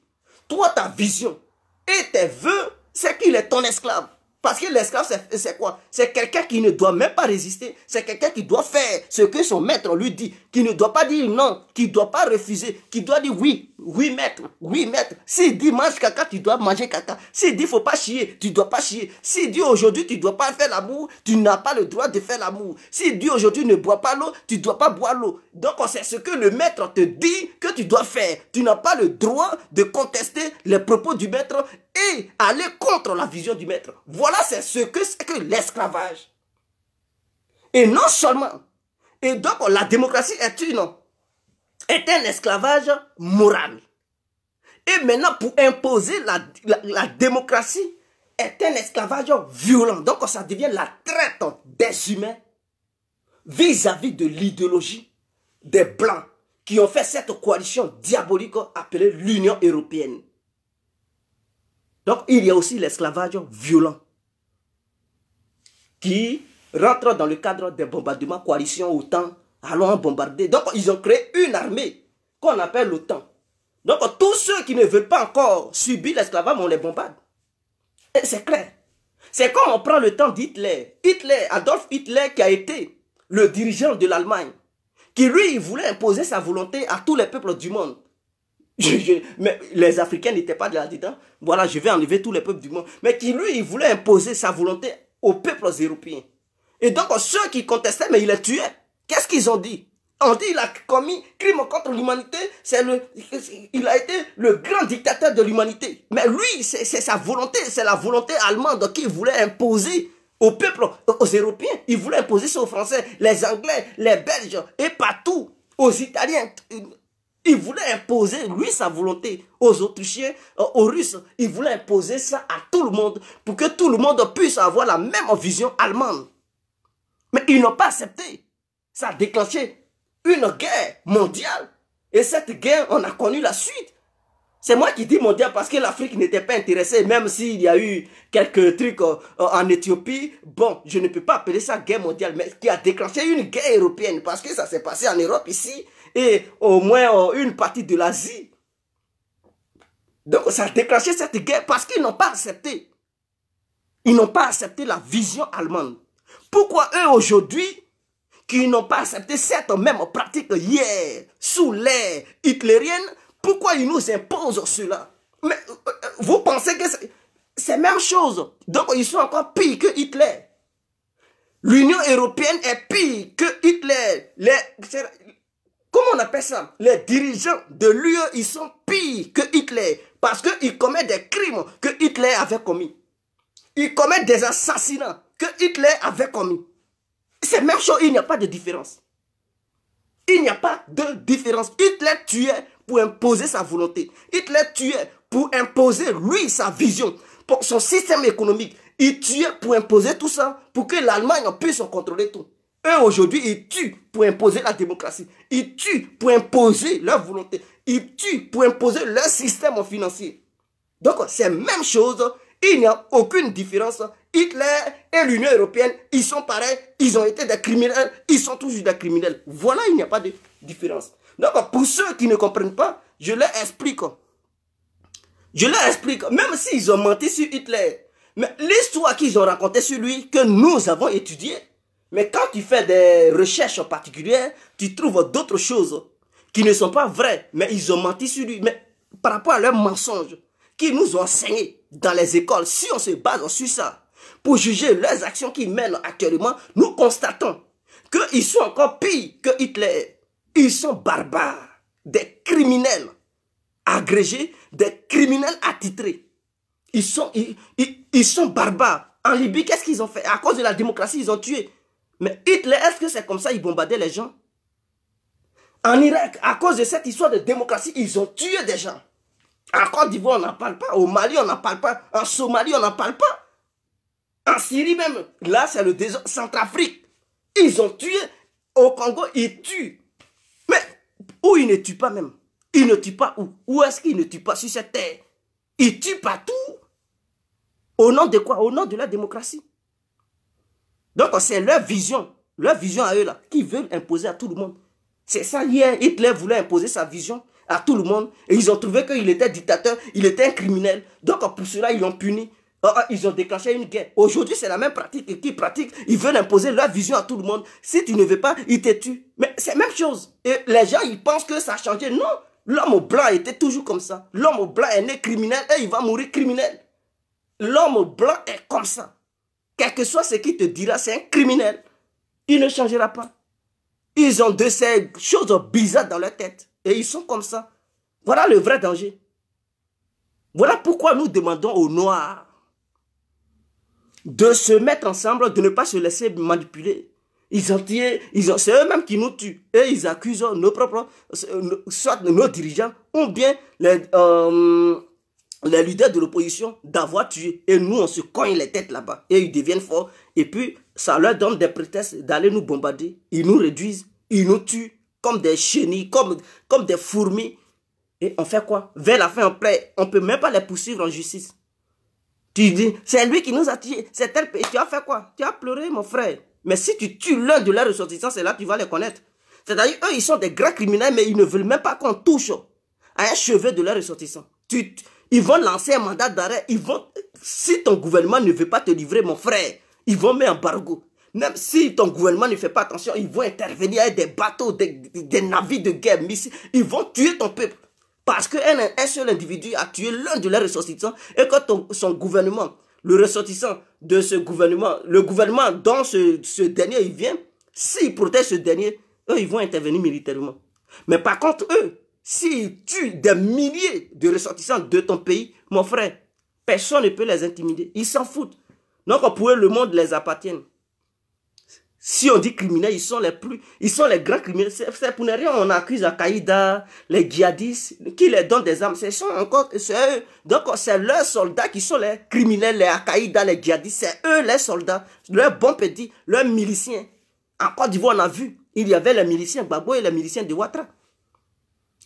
toi, ta vision et tes vœux, c'est qu'il est ton esclave. Parce que l'esclave, c'est quoi? C'est quelqu'un qui ne doit même pas résister. C'est quelqu'un qui doit faire ce que son maître lui dit. Qui ne doit pas dire non, qui ne doit pas refuser, qui doit dire oui, oui maître, oui maître. S'il dit mange caca, tu dois manger caca. S'il dit faut pas chier, tu dois pas chier. S'il dit aujourd'hui tu dois pas faire l'amour, tu n'as pas le droit de faire l'amour. S'il dit aujourd'hui ne bois pas l'eau, tu dois pas boire l'eau. Donc c'est ce que le maître te dit que tu dois faire. Tu n'as pas le droit de contester les propos du maître et aller contre la vision du maître. Voilà, c'est ce que c'est que l'esclavage. Et non seulement. Et donc, la démocratie est un esclavage moral. Et maintenant, pour imposer la démocratie, est un esclavage violent. Donc, ça devient la traite des humains vis-à-vis de l'idéologie des Blancs qui ont fait cette coalition diabolique appelée l'Union européenne. Donc, il y a aussi l'esclavage violent qui rentre dans le cadre des bombardements coalition OTAN. Allons bombarder. Donc, ils ont créé une armée qu'on appelle l'OTAN. Donc, tous ceux qui ne veulent pas encore subir l'esclavage, on les bombarde. Et c'est clair. C'est comme on prend le temps d'Hitler. Adolf Hitler qui a été le dirigeant de l'Allemagne, qui lui, il voulait imposer sa volonté à tous les peuples du monde. Mais les Africains n'étaient pas là-dedans. Voilà, je vais enlever tous les peuples du monde. Mais qui, lui, il voulait imposer sa volonté aux peuples européens. Et donc, ceux qui contestaient, mais il les tuait. Qu'est-ce qu'ils ont dit? On dit qu'il a commis crime contre l'humanité. Il a été le grand dictateur de l'humanité. Mais lui, c'est sa volonté. C'est la volonté allemande qu'il voulait imposer aux peuples, aux Européens. Il voulait imposer ça aux Français, les Anglais, les Belges et partout, aux Italiens. Il voulait imposer, lui, sa volonté aux Autrichiens, aux Russes. Il voulait imposer ça à tout le monde pour que tout le monde puisse avoir la même vision allemande. Mais ils n'ont pas accepté. Ça a déclenché une guerre mondiale. Et cette guerre, on a connu la suite. C'est moi qui dis mondial parce que l'Afrique n'était pas intéressée, même s'il y a eu quelques trucs en Éthiopie. Bon, je ne peux pas appeler ça guerre mondiale, mais qui a déclenché une guerre européenne parce que ça s'est passé en Europe ici et au moins une partie de l'Asie. Donc ça a déclenché cette guerre parce qu'ils n'ont pas accepté. Ils n'ont pas accepté la vision allemande. Pourquoi eux aujourd'hui, qui n'ont pas accepté cette même pratique hier, sous l'ère hitlérienne, pourquoi ils nous imposent cela? Mais vous pensez que c'est la même chose. Donc ils sont encore pires que Hitler. L'Union européenne est pire que Hitler. Comment on appelle ça? Les dirigeants de l'UE, ils sont pires que Hitler. Parce qu'ils commettent des crimes que Hitler avait commis. Ils commettent des assassinats que Hitler avait commis. C'est la même chose, il n'y a pas de différence. Il n'y a pas de différence. Hitler tuait pour imposer sa volonté. Hitler tuait pour imposer, lui, sa vision, pour son système économique. Il tuait pour imposer tout ça, pour que l'Allemagne puisse contrôler tout. Eux, aujourd'hui, ils tuent pour imposer la démocratie. Ils tuent pour imposer leur volonté. Ils tuent pour imposer leur système financier. Donc, c'est la même chose. Il n'y a aucune différence. Hitler et l'Union européenne, ils sont pareils. Ils ont été des criminels. Ils sont toujours des criminels. Voilà, il n'y a pas de différence. Donc, pour ceux qui ne comprennent pas, je leur explique. Je leur explique. Même s'ils ont menti sur Hitler. Mais l'histoire qu'ils ont racontée sur lui, que nous avons étudiée. Mais quand tu fais des recherches particulières, tu trouves d'autres choses qui ne sont pas vraies. Mais ils ont menti sur lui. Mais par rapport à leurs mensonges qu'ils nous ont enseignés dans les écoles, si on se base sur ça, pour juger leurs actions qu'ils mènent actuellement, nous constatons qu'ils sont encore pires que Hitler. Ils sont barbares, des criminels agrégés, des criminels attitrés. Ils sont barbares. En Libye, qu'est-ce qu'ils ont fait? À cause de la démocratie, ils ont tué. Mais Hitler, est-ce que c'est comme ça ils bombardaient les gens? En Irak, à cause de cette histoire de démocratie, ils ont tué des gens. En Côte d'Ivoire, on n'en parle pas. Au Mali, on n'en parle pas. En Somalie, on n'en parle pas. En Syrie même. Là, c'est le désordre. Centrafrique. Ils ont tué. Au Congo, ils tuent. Mais où ils ne tuent pas même? Ils ne tuent pas où? Où est-ce qu'ils ne tuent pas sur cette terre? Ils tuent partout. Au nom de quoi? Au nom de la démocratie. Donc, c'est leur vision à eux là, qu'ils veulent imposer à tout le monde. C'est ça, hier, Hitler voulait imposer sa vision à tout le monde. Et ils ont trouvé qu'il était dictateur, il était un criminel. Donc, pour cela, ils l'ont puni. Ils ont déclenché une guerre. Aujourd'hui, c'est la même pratique qu'ils pratiquent. Ils veulent imposer leur vision à tout le monde. Si tu ne veux pas, ils te tuent. Mais c'est la même chose. Et les gens, ils pensent que ça a changé. Non, l'homme blanc était toujours comme ça. L'homme blanc est né criminel et il va mourir criminel. L'homme blanc est comme ça. Quel que soit ce qu'il te dira, c'est un criminel. Il ne changera pas. Ils ont de ces choses bizarres dans leur tête. Et ils sont comme ça. Voilà le vrai danger. Voilà pourquoi nous demandons aux Noirs de se mettre ensemble, de ne pas se laisser manipuler. C'est eux-mêmes qui nous tuent. Et ils accusent nos propres, soit nos dirigeants, ou bien les leaders de l'opposition d'avoir tué. Et nous, on se cogne les têtes là-bas. Et ils deviennent forts. Et puis, ça leur donne des prétextes d'aller nous bombarder. Ils nous réduisent. Ils nous tuent comme des chenilles, comme des fourmis. Et on fait quoi? Vers la fin, on ne peut même pas les poursuivre en justice. Tu dis, c'est lui qui nous a tués. C'est tel pays. Tu as fait quoi? Tu as pleuré, mon frère. Mais si tu tues l'un de leurs ressortissants, c'est là que tu vas les connaître. C'est-à-dire, eux, ils sont des grands criminels, mais ils ne veulent même pas qu'on touche à un cheveu de leurs ressortissants. Ils vont lancer un mandat d'arrêt. Si ton gouvernement ne veut pas te livrer, mon frère, ils vont mettre un embargo. Même si ton gouvernement ne fait pas attention, ils vont intervenir avec des bateaux, des navires de guerre, missiles. Ils vont tuer ton peuple. Parce qu'un seul individu a tué l'un de leurs ressortissants et que son gouvernement, le ressortissant de ce gouvernement, le gouvernement dont ce dernier il vient, s'il protège ce dernier, eux, ils vont intervenir militairement. Mais par contre, eux, s'ils tuent des milliers de ressortissants de ton pays, mon frère, personne ne peut les intimider. Ils s'en foutent. Donc, pour eux, le monde les appartient. Si on dit criminels, ils sont les grands criminels. C'est pour ne rien, on accuse Al-Qaïda, les djihadistes, qui les donnent des armes. C'est eux. Donc, c'est leurs soldats qui sont les criminels, les Al-Qaïda, les djihadistes. C'est eux les soldats, leurs bons petits, leurs miliciens. En Côte d'Ivoire, on a vu, il y avait les miliciens Gbagbo et les miliciens de Ouattara.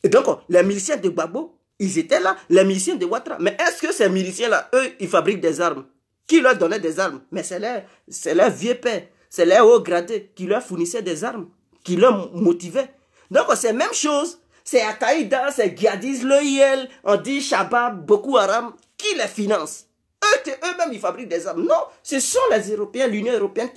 Et donc, les miliciens de Gbagbo, ils étaient là, les miliciens de Ouattara. Mais est-ce que ces miliciens-là, eux, ils fabriquent des armes? Qui leur donnait des armes? Mais c'est leur vieux père. C'est les hauts gradés qui leur fournissaient des armes, qui leur motivaient. Donc, c'est la même chose. C'est Al-Qaïda, c'est djihadistes, l'OIL, on dit Shabab, Boko Haram, qui les finance. Eux-mêmes, ils fabriquent des armes. Non, ce sont les Européens, l'Union européenne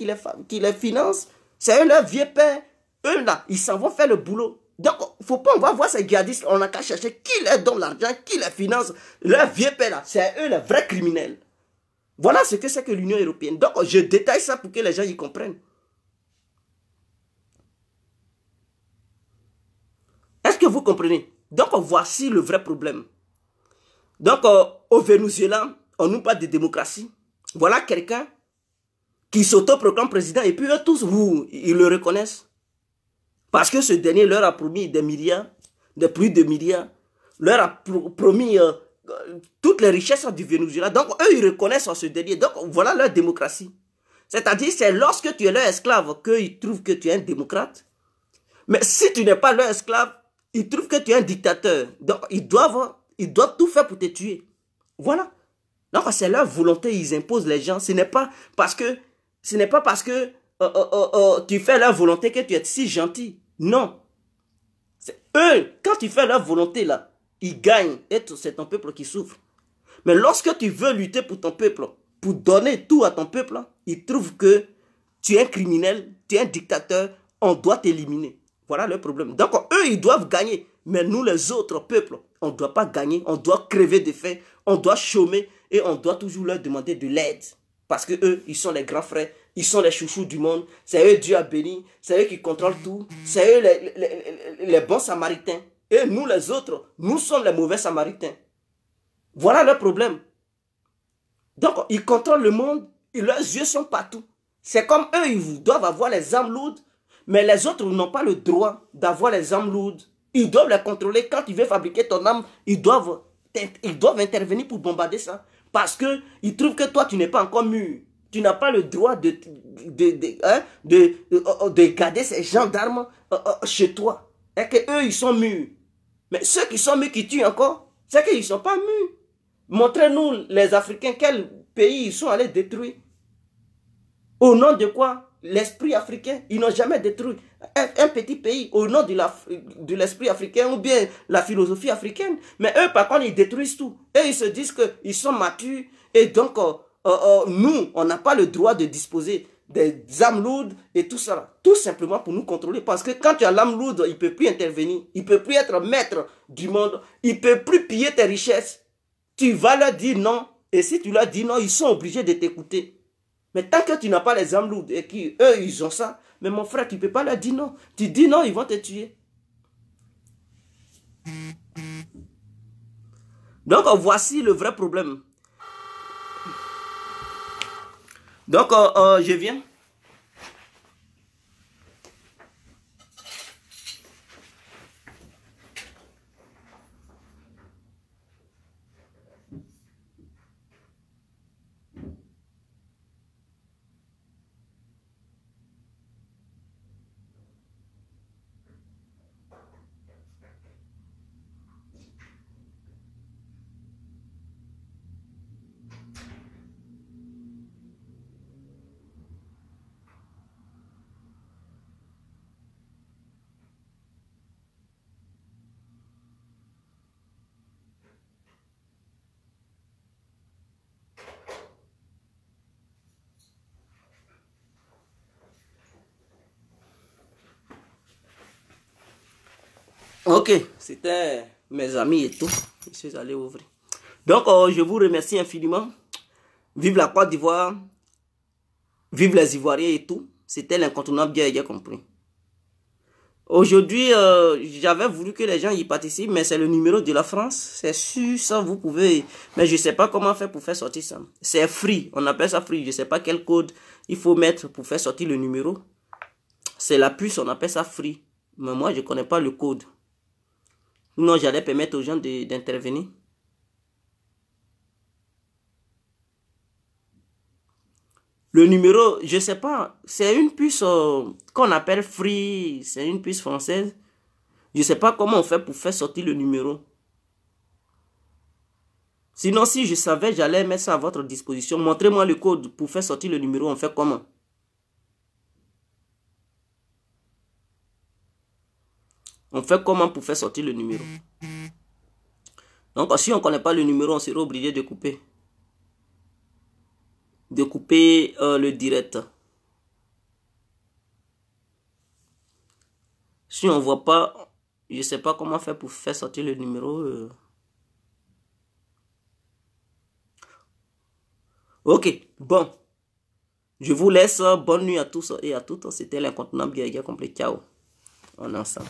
qui les finance. C'est eux, leurs vieux pères. Eux, là, ils s'en vont faire le boulot. Donc, faut pas, on va voir ces djihadistes, on n'a qu'à chercher qui leur donne l'argent, qui les finance. Leurs vieux pères, là, c'est eux les vrais criminels. Voilà ce que c'est que l'Union européenne. Donc, je détaille ça pour que les gens y comprennent. Est-ce que vous comprenez? Donc, voici le vrai problème. Donc, au Venezuela, on nous parle de démocratie. Voilà quelqu'un qui s'autoproclame président et puis eux tous, ils le reconnaissent. Parce que ce dernier leur a promis des milliards, plus de milliards, leur a promis toutes les richesses du Venezuela. Donc, eux, ils reconnaissent ce dernier. Donc, voilà leur démocratie. C'est-à-dire, c'est lorsque tu es leur esclave qu'ils trouvent que tu es un démocrate. Mais si tu n'es pas leur esclave, ils trouvent que tu es un dictateur. Donc, ils doivent tout faire pour te tuer. Voilà. Donc, c'est leur volonté, ils imposent les gens. Ce n'est pas parce que tu fais leur volonté que tu es si gentil. Non. Eux, quand tu fais leur volonté, là, ils gagnent et c'est ton peuple qui souffre. Mais lorsque tu veux lutter pour ton peuple, pour donner tout à ton peuple, ils trouvent que tu es un criminel, tu es un dictateur, on doit t'éliminer. Voilà le problème. Donc, eux, ils doivent gagner. Mais nous, les autres peuples, on ne doit pas gagner, on doit crever de faim, on doit chômer et on doit toujours leur demander de l'aide. Parce que eux, ils sont les grands frères, ils sont les chouchous du monde. C'est eux Dieu a béni, c'est eux qui contrôlent tout. C'est eux les bons samaritains. Et nous les autres, nous sommes les mauvais samaritains. Voilà leur problème. Donc, ils contrôlent le monde, et leurs yeux sont partout. C'est comme eux, ils doivent avoir les âmes lourdes, mais les autres n'ont pas le droit d'avoir les âmes lourdes. Ils doivent les contrôler. Quand ils veulent fabriquer ton âme, ils doivent intervenir pour bombarder ça. Parce qu'ils trouvent que toi, tu n'es pas encore mûr. Tu n'as pas le droit de garder ces gendarmes chez toi. Et qu'eux, ils sont mûrs. Mais ceux qui sont mûrs, qui tuent encore, c'est qu'ils ne sont pas mûrs. Montrez-nous, les Africains, quel pays ils sont allés détruire. Au nom de quoi? L'esprit africain. Ils n'ont jamais détruit un petit pays au nom de l'esprit africain ou bien la philosophie africaine. Mais eux, par contre, ils détruisent tout. Et ils se disent qu'ils sont matures. Et donc, nous, on n'a pas le droit de disposer des âmes lourdes et tout ça. Tout simplement pour nous contrôler. Parce que quand tu as l'âme lourde, il ne peut plus intervenir. Il ne peut plus être maître du monde. Il ne peut plus piller tes richesses. Tu vas leur dire non. Et si tu leur dis non, ils sont obligés de t'écouter. Mais tant que tu n'as pas les âmes lourdes et qu'eux, ils ont ça, mais mon frère, tu ne peux pas leur dire non. Tu dis non, ils vont te tuer. Donc, voici le vrai problème. Donc, je viens. Ok, c'était mes amis et tout. Je suis allé ouvrir. Donc, je vous remercie infiniment. Vive la Côte d'Ivoire. Vive les Ivoiriens et tout. C'était l'incontournable bien compris. Aujourd'hui, j'avais voulu que les gens y participent, mais c'est le numéro de la France. C'est sûr, ça vous pouvez. Mais je ne sais pas comment faire pour faire sortir ça. C'est free. On appelle ça free. Je ne sais pas quel code il faut mettre pour faire sortir le numéro. C'est la puce, on appelle ça free. Mais moi, je ne connais pas le code. Non, j'allais permettre aux gens d'intervenir. Le numéro, je sais pas, c'est une puce qu'on appelle free, c'est une puce française. Je sais pas comment on fait pour faire sortir le numéro. Sinon, si je savais, j'allais mettre ça à votre disposition. Montrez-moi le code pour faire sortir le numéro, on fait comment? On fait comment pour faire sortir le numéro? Donc, si on ne connaît pas le numéro, on sera obligé de couper. De couper le direct. Si on ne voit pas, je ne sais pas comment faire pour faire sortir le numéro. Ok, bon. Je vous laisse. Bonne nuit à tous et à toutes. C'était l'incontournable Guerrier complet. Ciao. On est ensemble.